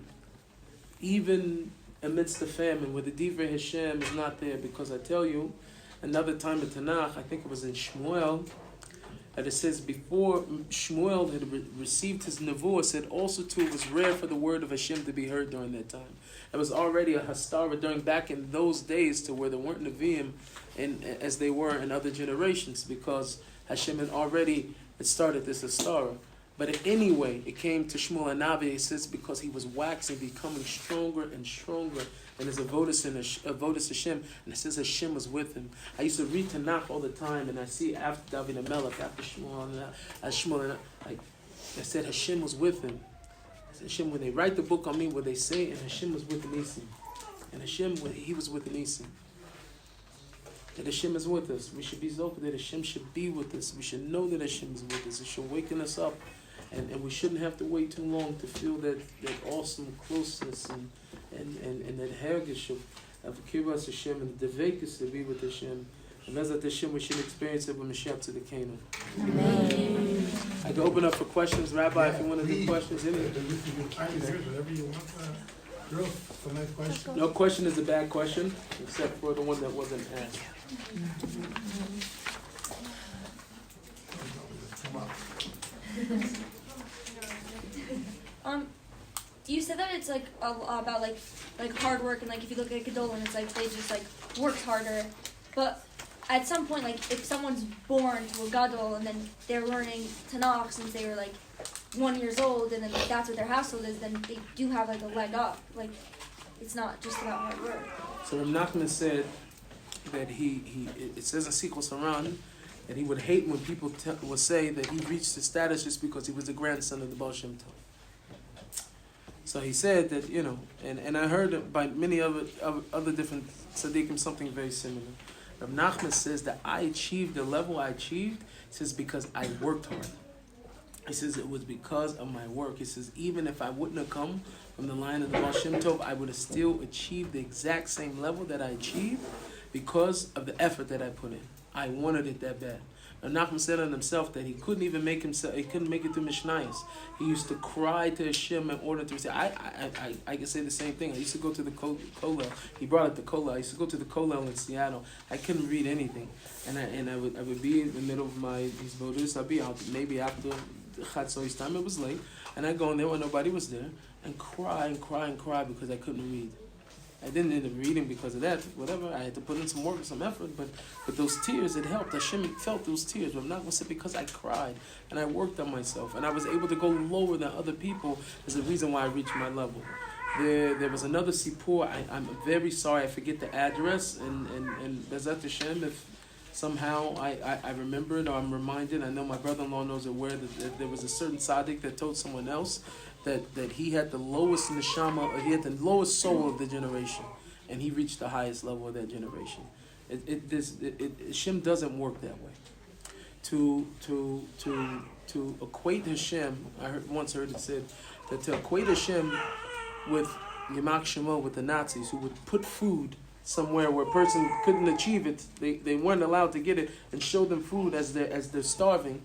Even amidst the famine, where the divrei Hashem is not there, because I tell you, another time in Tanakh, I think it was in Shmuel, that it says before Shmuel had received his nevuah, said also too it was rare for the word of Hashem to be heard during that time. It was already a hastara during back in those days to where there weren't neviim as they were in other generations, because Hashem had already started this hastara. But anyway, it came to Shmuel Hanavi. It says because he was waxing, becoming stronger and stronger in his avodas Hashem, and it says Hashem was with him. I used to read Tanakh all the time, and I see after David HaMelech, after Shmuel, I said Hashem was with him. I said, Hashem, when they write the book on me, what they say, and Hashem was with Nissim, and Hashem, he was with Nissim. That Hashem is with us. We should be zocher that Hashem should be with us. We should know that Hashem is with us. It should waken us up. And we shouldn't have to wait too long to feel that awesome closeness and that hergish of Kibbutz Hashem and the Devekus to be with Hashem. And as that Hashem, we should experience it when Mashiach to the Canaan. Amen. I can open up for questions, Rabbi, if you want to do questions. Whatever you want. Girl, the next question. No question is a bad question, except for the one that wasn't asked. You said that it's like about like hard work, and like if you look at Gedolim, it's like they just like worked harder. But at some point, like if someone's born to a Gadol and then they're learning Tanakh since they were like 1 year old, and then like, that's what their household is, then they do have like a leg up. Like it's not just about hard work. So Rav Nachman said that it says in Sichos Haran that he would hate when people would say that he reached the status just because he was the grandson of the Baal Shem Tov. So he said that, and I heard by many other different tzaddikim something very similar. Rav Nachman says that I achieved the level I achieved, he says, because I worked hard. He says it was because of my work. He says even if I wouldn't have come from the line of the Baal Shem Tov, I would have still achieved the exact same level that I achieved because of the effort that I put in. I wanted it that bad. And Nachman said on himself that he couldn't even make himself. He couldn't make it through Mishnayos. He used to cry to Hashem in order to say. I can say the same thing. I used to go to the kollel. He brought it to kollel. I used to go to the kollel in Seattle. I couldn't read anything, and I would be in the middle of these bodhis. I'd be out maybe after Chatzois time. It was late, and I'd go in there when nobody was there and cry because I couldn't read. I didn't end up reading because of that, whatever. I had to put in some work and some effort, but those tears, it helped. Hashem felt those tears. But I'm not going to say because I cried and I worked on myself and I was able to go lower than other people is the reason why I reached my level. There was another sipur. I'm very sorry, I forget the address, and Bezat Hashem, if somehow I remember it or I'm reminded, I know my brother-in-law knows it, where that there was a certain tzaddik that told someone else that he had the lowest neshama, he had the lowest soul of the generation, and he reached the highest level of that generation. Hashem doesn't work that way. To equate Hashem, once heard it said that to equate Hashem with Yamak Shemo, with the Nazis who would put food somewhere where a person couldn't achieve it, they weren't allowed to get it, and show them food as they're starving.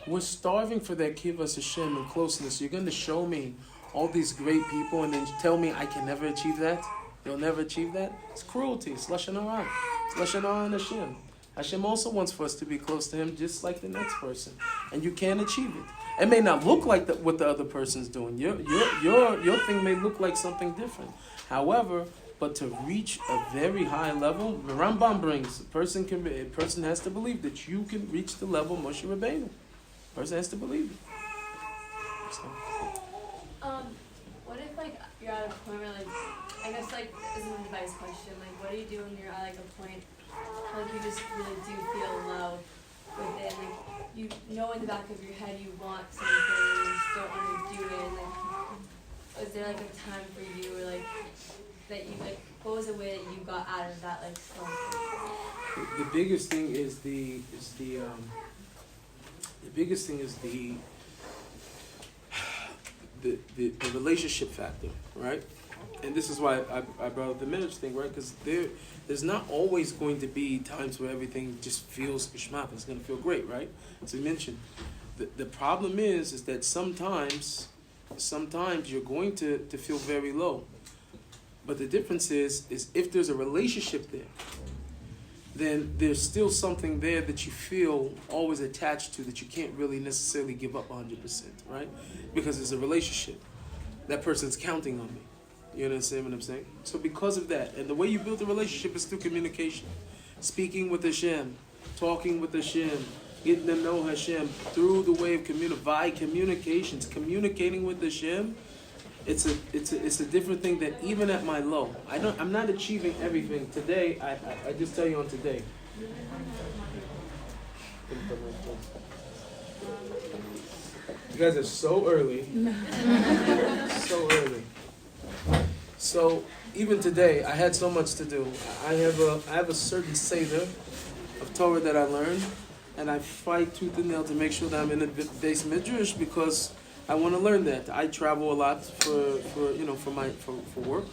We're starving for that kivas Hashem and closeness. You're going to show me all these great people and then tell me I can never achieve that? You'll never achieve that? It's cruelty. It's lashon hara. It's lashon hara on Hashem. Hashem also wants for us to be close to Him just like the next person. And you can't achieve it. It may not look like what the other person's doing. Your thing may look like something different. However, but to reach a very high level, the Rambam brings, a person has to believe that you can reach the level of Moshe Rabbeinu. Person has to believe it. So. What what if like you're at a point where like, I guess like this is an advice question. Like, what do you do when you're at like a point like you just really do feel low within? Like, you know in the back of your head you want something, and you just don't want to do it. And, like, is there like a time for you or like that you like? What was the way that you got out of that like slump? The biggest thing is the biggest thing is the relationship factor, right? And this is why I brought up the marriage thing, right? Because there's not always going to be times where everything just feels geschmack. It's going to feel great, right? As we mentioned, the problem is that sometimes you're going to feel very low. But the difference is if there's a relationship there, then there's still something there that you feel always attached to that you can't really necessarily give up 100%, right? Because it's a relationship. That person's counting on me. You understand what I'm saying? So because of that, and the way you build a relationship is through communication. Speaking with Hashem, talking with Hashem, getting to know Hashem through the way of by communications, communicating with Hashem. It's a different thing that even at my low, I'm not achieving everything. Today, I just tell you on today. You guys are so early. So early. So even today, I had so much to do. I have a certain seder of Torah that I learned, and I fight tooth and nail to make sure that I'm in the base midrash because I want to learn that. I travel a lot for work,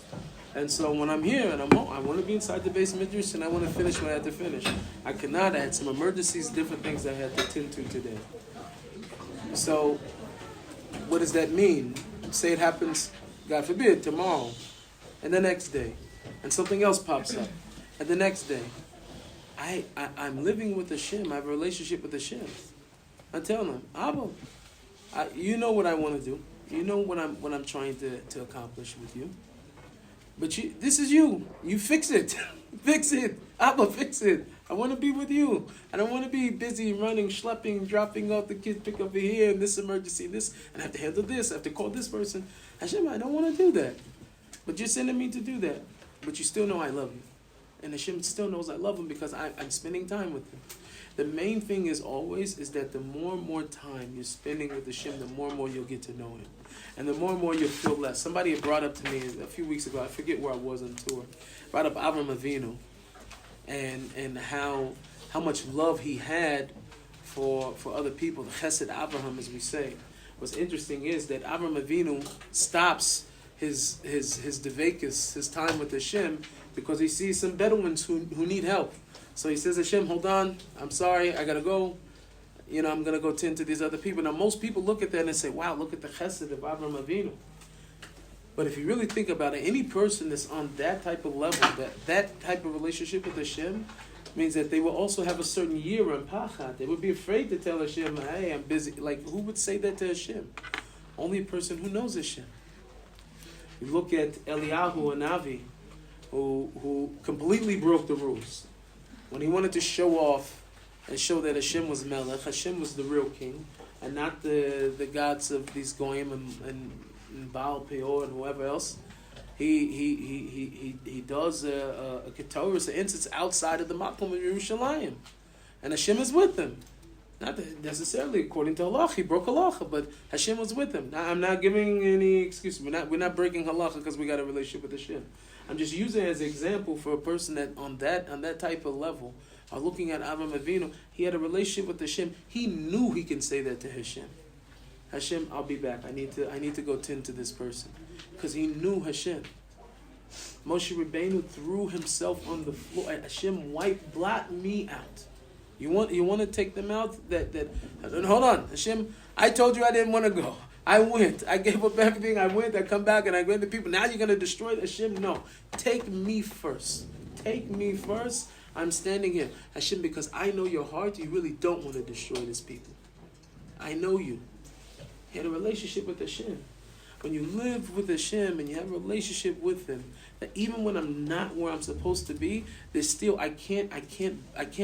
and so when I'm here and I'm home, I want to be inside the base midrash and I want to finish what I had to finish. I cannot. I had some emergencies, different things I had to tend to today. So, what does that mean? Say it happens, God forbid, tomorrow, and the next day, and something else pops up, and the next day. I'm living with Hashem. I have a relationship with Hashem. I tell him, Abba, you know what I want to do. You know what I'm trying to accomplish with you. But this is you. You fix it. Fix it. Abba, fix it. I want to be with you. I don't want to be busy running, schlepping, dropping off the kids, pick up here, and this emergency, this, and I have to handle this. I have to call this person. Hashem, I don't want to do that. But you're sending me to do that. But you still know I love you. And Hashem still knows I love him because I'm spending time with him. The main thing is that the more and more time you're spending with Hashem, the more and more you'll get to know him. And the more and more you'll feel less. Somebody had brought up to me a few weeks ago, I forget where I was on tour, brought up Avram Avinu and how much love he had for other people, the Chesed Abraham, as we say. What's interesting is that Avram Avinu stops his Devekus, his time with Hashem, because he sees some Bedouins who need help. So he says, Hashem, hold on, I'm sorry, I gotta go. I'm gonna go tend to these other people. Now most people look at that and say, wow, look at the chesed of Avram Avinu. But if you really think about it, any person that's on that type of level, that type of relationship with Hashem, means that they will also have a certain year and pachat. They would be afraid to tell Hashem, hey, I'm busy. Like, who would say that to Hashem? Only a person who knows Hashem. You look at Eliyahu and Navi, who completely broke the rules. When he wanted to show off and show that Hashem was Melech, Hashem was the real king, and not the gods of these Goyim and Baal Peor and whoever else, he does a Ketorah, an instance outside of the Makom of Yerushalayim, and Hashem is with him. Not necessarily according to halacha, he broke halacha, but Hashem was with him. Now, I'm not giving any excuse. We're not breaking halacha because we got a relationship with Hashem. I'm just using it as an example for a person that on that type of level, looking at Avram Avinu, he had a relationship with Hashem. He knew he can say that to Hashem. Hashem, I'll be back. I need to go tend to this person, because he knew Hashem. Moshe Rabbeinu threw himself on the floor. Hashem, blot me out. You want to take them out? Hold on, Hashem. I told you I didn't want to go. I went. I gave up everything. I went. I come back and I went to people. Now you're going to destroy Hashem? No. Take me first. Take me first. I'm standing here. Hashem, because I know your heart, you really don't want to destroy this people. I know you. He had a relationship with Hashem. When you live with Hashem and you have a relationship with him, that even when I'm not where I'm supposed to be, there's still I can't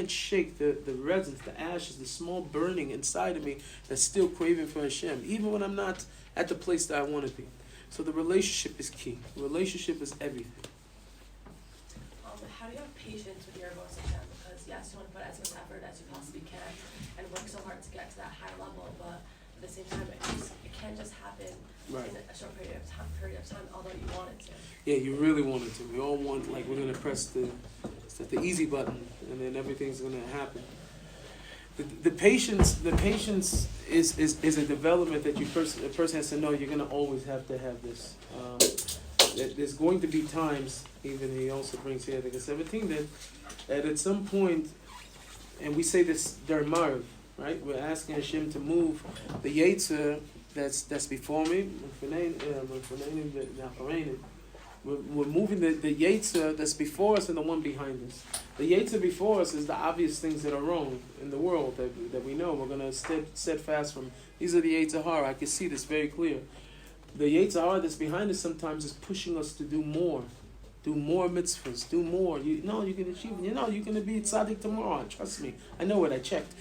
shake the resins, the ashes, the small burning inside of me that's still craving for Hashem, even when I'm not at the place that I want to be. So the relationship is key. The relationship is everything. How do you have patience with your Avodas Hashem? Because yes, you want to put as much effort as you possibly can and work so hard to get to that high level, but at the same time, it can't just happen in a short period of time, although you want it to. Yeah, you really want it to. We all want, like, we're going to press the easy button, and then everything's going to happen. The patience is a development that a person has to know. You're going to always have to have this. There's going to be times, even he also brings here, I think it's 17, that at some point, and we say this during Marv, right? We're asking Hashem to move the Yetzer that's before me. We're moving the Yetzer that's before us and the one behind us. The Yetzer before us is the obvious things that are wrong in the world that we know. We're going to steadfast from. These are the Yetzer Hara. I can see this very clear. The Yetzer Hara that's behind us sometimes is pushing us to do more mitzvahs, do more. You can achieve it. You're going to be tzaddik tomorrow. Trust me. I know it. I checked.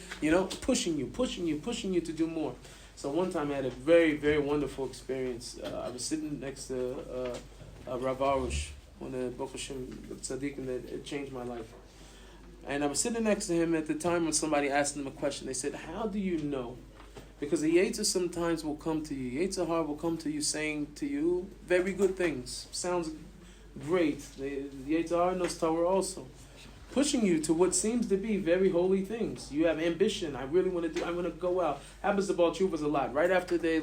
Pushing you to do more. So one time I had a very, very wonderful experience. I was sitting next to Rav Arush, one of the Baruch Hashem tzaddikim that it changed my life. And I was sitting next to him at the time when somebody asked him a question. They said, "How do you know?" Because the Yetzer sometimes will come to you. Yetzer Hara will come to you saying to you very good things. Sounds great. The Yetzer Hara knows Torah also. Pushing you to what seems to be very holy things. You have ambition. I want to go out. Happens about Chuvas a lot. Right after they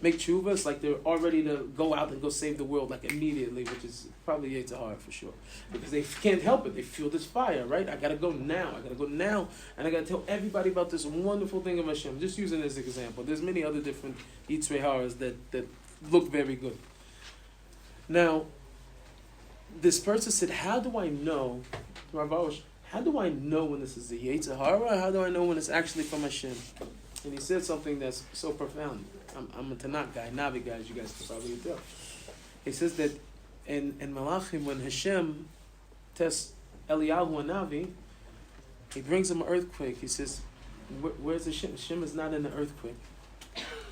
make Chuvas, they're all ready to go out and go save the world immediately, which is probably Yetzer Hara for sure. Because they can't help it. They feel this fire, right? I got to go now. And I got to tell everybody about this wonderful thing of Hashem. I'm just using this example. There's many other different Yitzrei Haras that look very good. Now, this person said, how do I know, Rav Arush, how do I know when this is the Yetzer Hara? How do I know when it's actually from Hashem? And he said something that's so profound. I'm a Tanakh guy, Navi guy, as you guys can probably tell. He says that in Malachim, when Hashem tests Eliyahu and Navi, he brings him an earthquake. He says, where's Hashem? Hashem is not in the earthquake.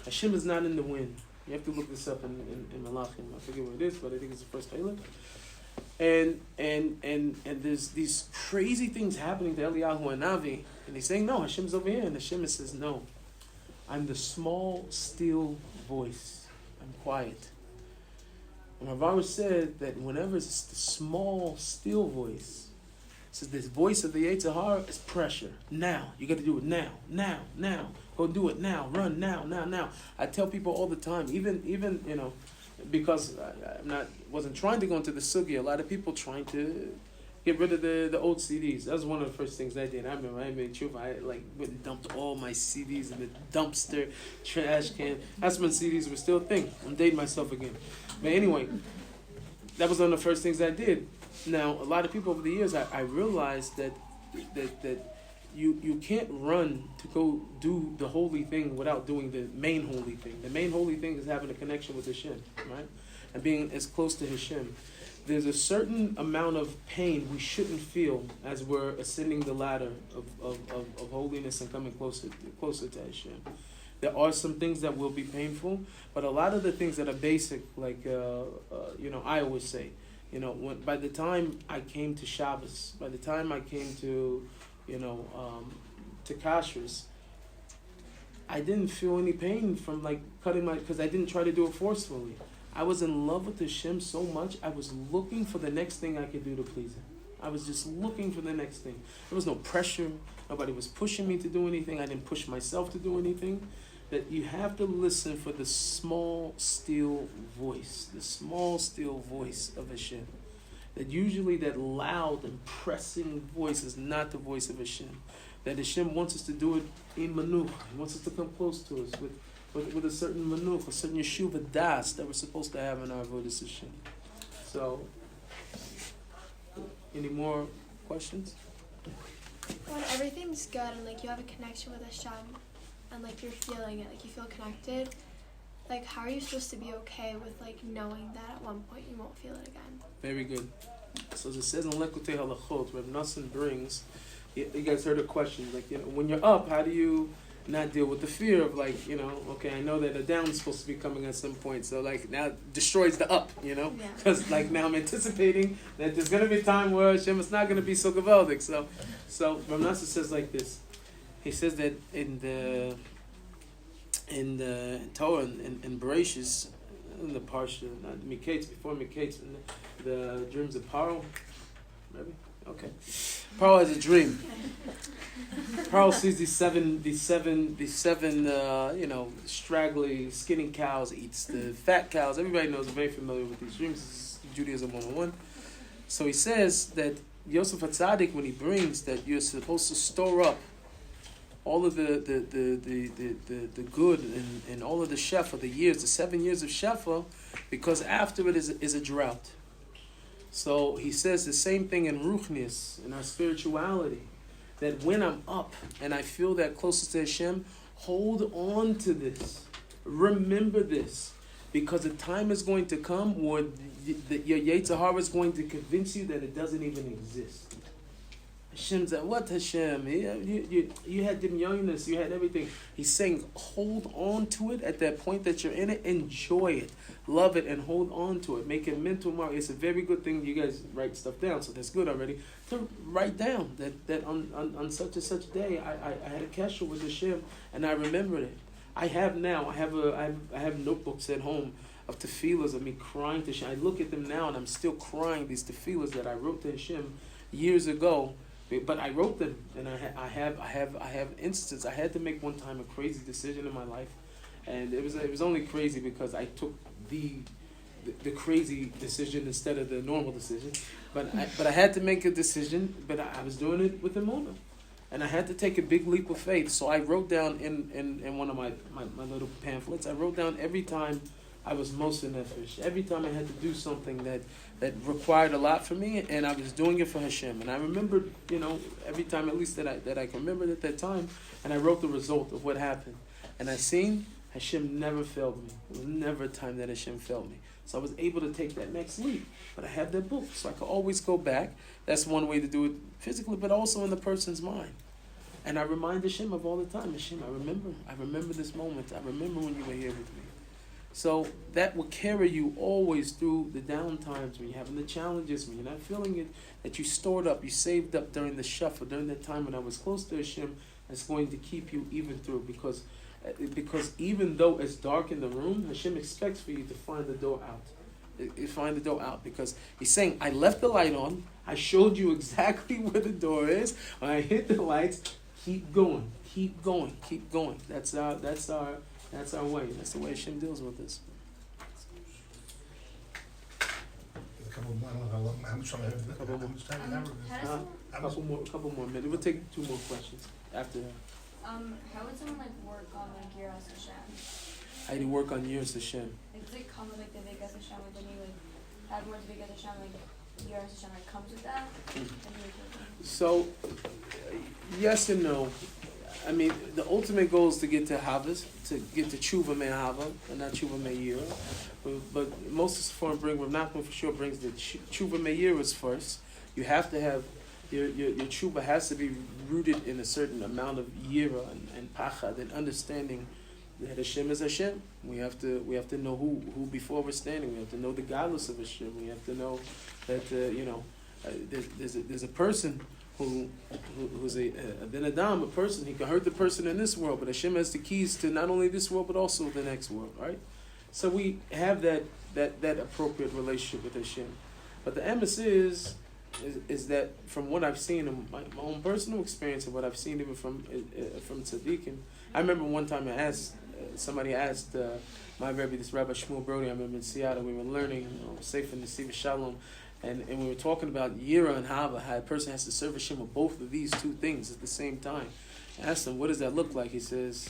Hashem is not in the wind. You have to look this up in Malachim. I forget what it is, but I think it's the first Halak. And there's these crazy things happening to Eliyahu and Navi, and he's saying, no, Hashem's over here. And Hashem says, no, I'm the small, still voice. I'm quiet. And Rav Arush said that whenever it's the small, still voice, says this voice of the Yetzer Hara is pressure. Now. You got to do it now. Now. Go do it now. Run now. I tell people all the time, even because I wasn't trying to go into the sugi. A lot of people trying to get rid of the old CDs. That was one of the first things I did. I remember I made sure I went and dumped all my CDs in the dumpster, trash can. That's when CDs were still a thing. I'm dating myself again. But anyway, that was one of the first things I did. Now, a lot of people over the years, I realized that you can't run to go do the holy thing without doing the main holy thing. The main holy thing is having a connection with Hashem, right? And being as close to Hashem. There's a certain amount of pain we shouldn't feel as we're ascending the ladder of holiness and coming closer to Hashem. There are some things that will be painful, but a lot of the things that are basic, I always say, by the time I came to Shabbos, by the time I came to kashrus, I didn't feel any pain from cutting because I didn't try to do it forcefully. I was in love with Hashem so much, I was looking for the next thing I could do to please Him. I was just looking for the next thing. There was no pressure. Nobody was pushing me to do anything. I didn't push myself to do anything. That you have to listen for the small, still voice. The small, still voice of Hashem. That usually that loud and pressing voice is not the voice of Hashem. That Hashem wants us to do it in manuch. He wants us to come close to us with a certain manuch, a certain yeshuva das that we're supposed to have in our avodas Hashem. So, any more questions? When everything's good and you have a connection with Hashem and you're feeling it, you feel connected, how are you supposed to be okay with knowing that at one point you won't feel it again? Very good. So as it says in Lekutei Halachot, Reb Nissim brings, you guys heard a question, when you're up, how do you not deal with the fear of like, okay, I know that a down is supposed to be coming at some point, so like now it destroys the up, Yeah. because like now I'm anticipating that there's gonna be a time where Hashem is not gonna be so gewaldic. So Rav Nasser says like this. He says that in the Torah in Bereshis, in the Parsha, not Miketz, before Miketz, in the dreams of Paro, maybe. Okay, Paro has a dream. Paro sees these seven, straggly, skinny cows. Eats the fat cows. Everybody knows, very familiar with these dreams. This is Judaism 101. So he says that Yosef HaTzadik, when he brings that you're supposed to store up all of the good and all of the shefa, the 7 years of shefa, because after it is a drought. So he says the same thing in Ruchnis, in our spirituality, that when I'm up and I feel that closest to Hashem, hold on to this. Remember this. Because a time is going to come where your Yetzer Hara is going to convince you that it doesn't even exist. Hashem's like, what Hashem? You had Dimyonis, you had everything. He's saying, hold on to it at that point that you're in it. Enjoy it. Love it and hold on to it. Make a mental mark. It's a very good thing you guys write stuff down, so that's good already. To write down that on such and such day, I had a kesher with Hashem, and I remembered it. I have notebooks at home of tefillahs of me crying to Hashem. I look at them now, and I'm still crying, these tefillahs that I wrote to Hashem years ago. But I wrote them, and I have instances. I had to make one time a crazy decision in my life, and it was only crazy because I took the crazy decision instead of the normal decision. But I had to make a decision. But I was doing it with Emunah, and I had to take a big leap of faith. So I wrote down in one of my little pamphlets. I wrote down every time I was most in nefesh. Every time I had to do something that required a lot for me, and I was doing it for Hashem. And I remembered, every time at least that I can remember at that time, and I wrote the result of what happened. And I seen Hashem never failed me. There was never a time that Hashem failed me. So I was able to take that next leap. But I have that book, so I could always go back. That's one way to do it physically, but also in the person's mind. And I remind Hashem of all the time, Hashem, I remember this moment. I remember when you were here with me. So that will carry you always through the down times, when you're having the challenges, when you're not feeling it, that you stored up, you saved up during the shuffle, during that time when I was close to Hashem. That's going to keep you even through, because even though it's dark in the room, Hashem expects for you to find the door out. You find the door out, because He's saying, I left the light on, I showed you exactly where the door is, when I hit the lights, keep going, keep going, keep going. That's our way. That's the way Hashem deals with this. A couple more. I don't know how much time you have. A couple more minutes. We'll take 2 more questions after that. How would someone work on Yiras Hashem? How do you work on Yiras Hashem? Does it come with the Vegas Hashem? When you have more to Vegas Hashem, Yiras Hashem comes with that? So, yes and no. I mean, the ultimate goal is to get to Havas, to get to Tshuva Me'ahava, and not Tshuva Me'yira. But most of the foreign bring, Rav Nachman for sure brings the Tshuva Me'yiras first. You have to have, your Tshuva has to be rooted in a certain amount of Yira and Pachad, and understanding that Hashem is Hashem. We have to know who before we're standing. We have to know the godless of Hashem. We have to know that, there's a person who's a ben adam, a person. He can hurt the person in this world, but Hashem has the keys to not only this world but also the next world, right? So we have that appropriate relationship with Hashem. But the emes is that from what I've seen in my own personal experience and what I've seen even from tzaddikim. I remember one time somebody asked my Rebbe, this Rabbi Shmuel Brody. I remember in Seattle we were learning Sefer Nesiv Shalom. And we were talking about Yira and Hava, how a person has to serve Hashem with both of these 2 things at the same time. I asked him, what does that look like? He says,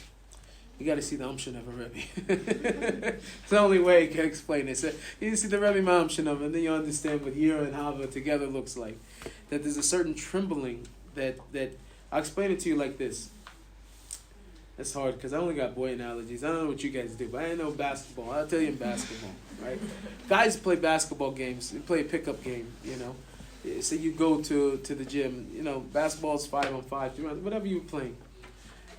you got to see the Amshin of a Rebbe. It's the only way he can explain it. So you see the Rebbe Amshin of it, and then you understand what Yira and Hava together looks like. That there's a certain trembling that I'll explain it to you like this. It's hard because I only got boy analogies. I don't know what you guys do, but I know basketball. I'll tell you in basketball, right? Guys play basketball games. They play a pickup game, So you go to the gym. Basketball's 5-on-5, 3-on, whatever you're playing.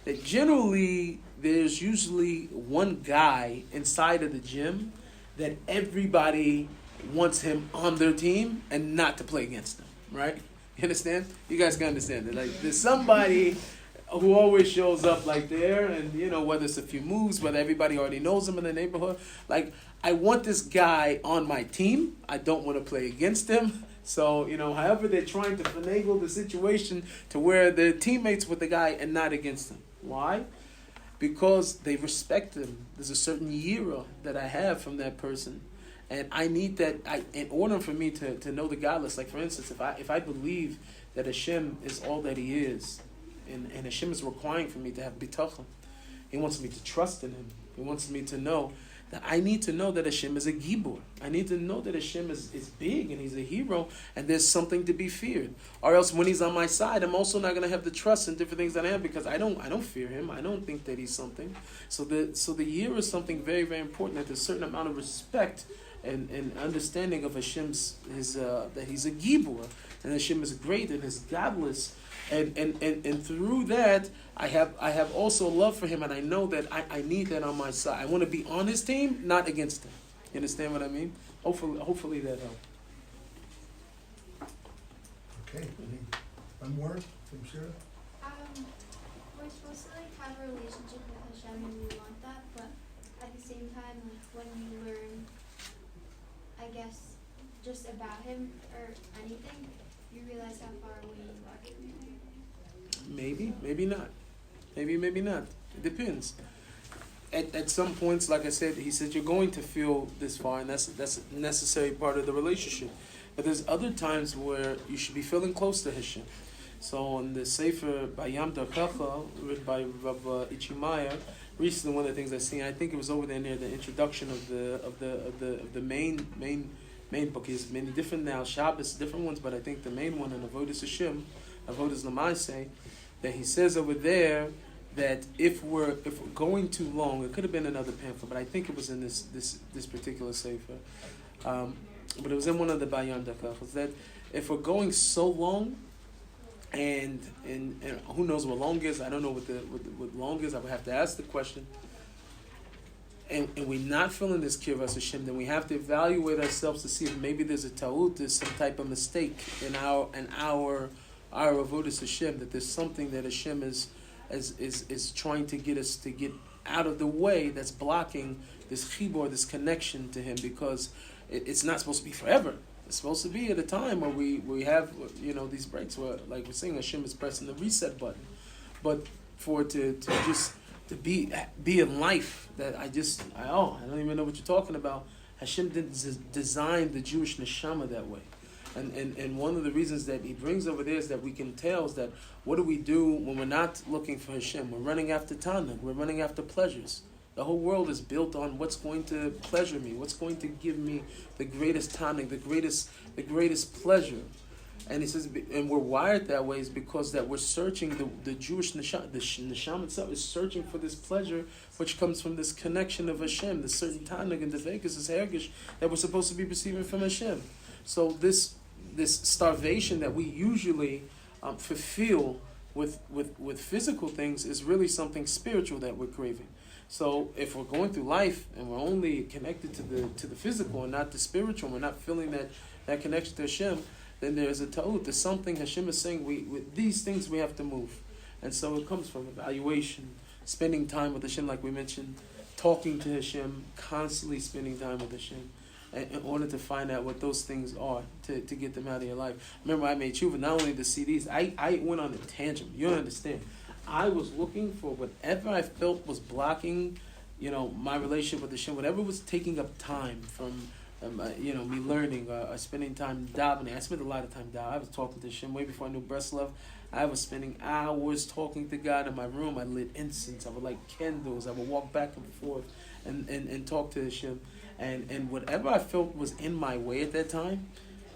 that generally there's usually one guy inside of the gym that everybody wants him on their team and not to play against them, right? You understand? You guys can understand it. Like, there's somebody who always shows up like there, and whether it's a few moves, whether everybody already knows him in the neighborhood. Like, I want this guy on my team. I don't want to play against him. So, however they're trying to finagle the situation to where they're teammates with the guy and not against him. Why? Because they respect him. There's a certain yira that I have from that person. And I need that, in order for me to know the godless. Like, for instance, if I believe that Hashem is all that He is, and Hashem is requiring for me to have bitachon, He wants me to trust in Him. He wants me to know that I need to know that Hashem is a gibor. I need to know that Hashem is big and He's a hero, and there's something to be feared. Or else, when He's on my side, I'm also not going to have the trust in different things that I have, because I don't fear Him. I don't think that He's something. So the year is something very, very important. That there's a certain amount of respect and understanding of Hashem's that He's a gibor, and Hashem is great and is godless. And through that, I have also love for Him, and I know that I need that on my side. I want to be on His team, not against Him. You understand what I mean? Hopefully that helped. Okay, one more from Shira? We're supposed to have a relationship with Hashem and we want that, but at the same time, when you learn, I guess, just about Him or anything, you realize how far away you are from Him. Maybe not. Maybe not. It depends. At some points, like I said, He said you're going to feel this far, and that's a necessary part of the relationship. But there's other times where you should be feeling close to Hashem. So in the Sefer Bayam Darkacha, written by Rav Ichimaya, recently one of the things I seen, I think it was over there near the introduction of the main book. Is many different now, Shabbos, different ones, but I think the main one in Avodas Hashem, Avodas Lamaaseh, that he says over there that if we're going too long, it could have been another pamphlet, but I think it was in this particular sefer. But it was in one of the Bayan Dakachas, that if we're going so long, and who knows what long is, I don't know what long is, I would have to ask the question. And we're not feeling this Kiras Hashem, then we have to evaluate ourselves to see if maybe there's a ta'ut, there's some type of mistake in our avodas Hashem, that there's something that Hashem is trying to get us to get out of the way, that's blocking this chibur, this connection to Him, because it's not supposed to be forever. It's supposed to be at a time where we have these breaks where, like we're saying, Hashem is pressing the reset button. But for it to be in life, that I don't even know what you're talking about. Hashem didn't design the Jewish neshama that way. And one of the reasons that He brings over there is that we can tell is that what do we do when we're not looking for Hashem? We're running after tanug, we're running after pleasures. The whole world is built on what's going to pleasure me, what's going to give me the greatest tanug, the greatest pleasure. And he says, and we're wired that way is because that we're searching, the Jewish neshama, the neshama itself is searching for this pleasure, which comes from this connection of Hashem, the certain tanug and the vekas, this hergish that we're supposed to be receiving from Hashem. So this starvation that we usually fulfill with physical things is really something spiritual that we're craving. So if we're going through life and we're only connected to the physical and not the spiritual, we're not feeling that connection to Hashem, then there's a ta'ut. There's something Hashem is saying, with these things we have to move. And so it comes from evaluation, spending time with Hashem, like we mentioned, talking to Hashem, constantly spending time with Hashem, in order to find out what those things are, to get them out of your life. Remember, I made tshuva, not only the CDs, I went on a tangent. You don't understand. I was looking for whatever I felt was blocking, my relationship with Hashem, whatever was taking up time from, me learning or spending time davening. I spent a lot of time davening. I was talking to Hashem way before I knew Breslov. I was spending hours talking to God in my room. I lit incense. I would light candles. I would walk back and forth and talk to Hashem. And whatever I felt was in my way at that time,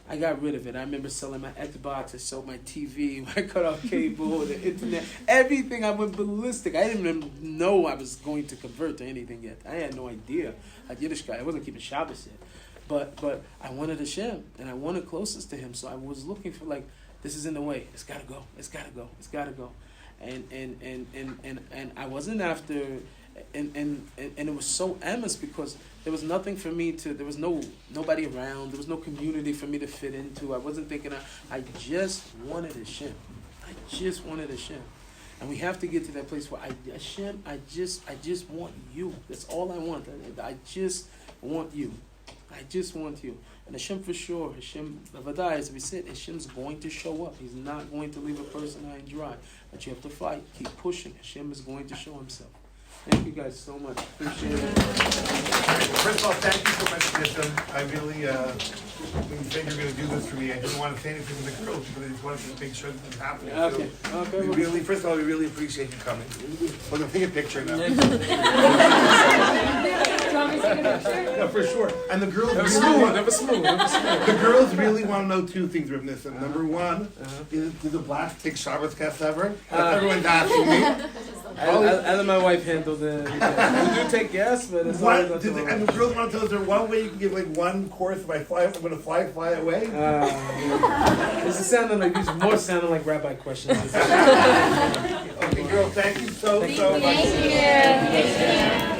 I got rid of it. I remember selling my Xbox, I sold my TV, my cut-off cable, the internet, everything. I went ballistic. I didn't even know I was going to convert to anything yet. I had no idea. A Yiddish guy, I wasn't keeping Shabbos yet. But I wanted Hashem, and I wanted closest to Him. So I was looking for, this is in the way. It's got to go. It's got to go. It's got to go. and I wasn't after, and it was so endless because there was nothing for me to. There was nobody around. There was no community for me to fit into. I wasn't thinking. I just wanted Hashem. I just wanted Hashem. And we have to get to that place where Hashem, I just want you. That's all I want. I just want you. I just want you. And Hashem for sure, Hashem, Avadai, as we said, Hashem's going to show up. He's not going to leave a person high and dry. But you have to fight. Keep pushing. Hashem is going to show himself. Thank you guys so much. Appreciate it. First of all, thank you so much, Nissim. I really, when you said you were going to do this for me, I didn't want to say anything to the girls because I just wanted to make sure this is happening. Okay. First of all, we really appreciate you coming. We're going to take a picture now. Yeah, for sure. And the girls the girls really want to know two things, Reb Nissim. Number one, is the blacks take Shabbos Kes ever? Everyone's asking me. I let my wife handle the. We do take gas, but it's not. And the girls want to tell us, is there one way you can give like one course if I'm going to fly away? This is sounding like these more sounding like rabbi questions. Okay, girl, thank you so much. Thank you.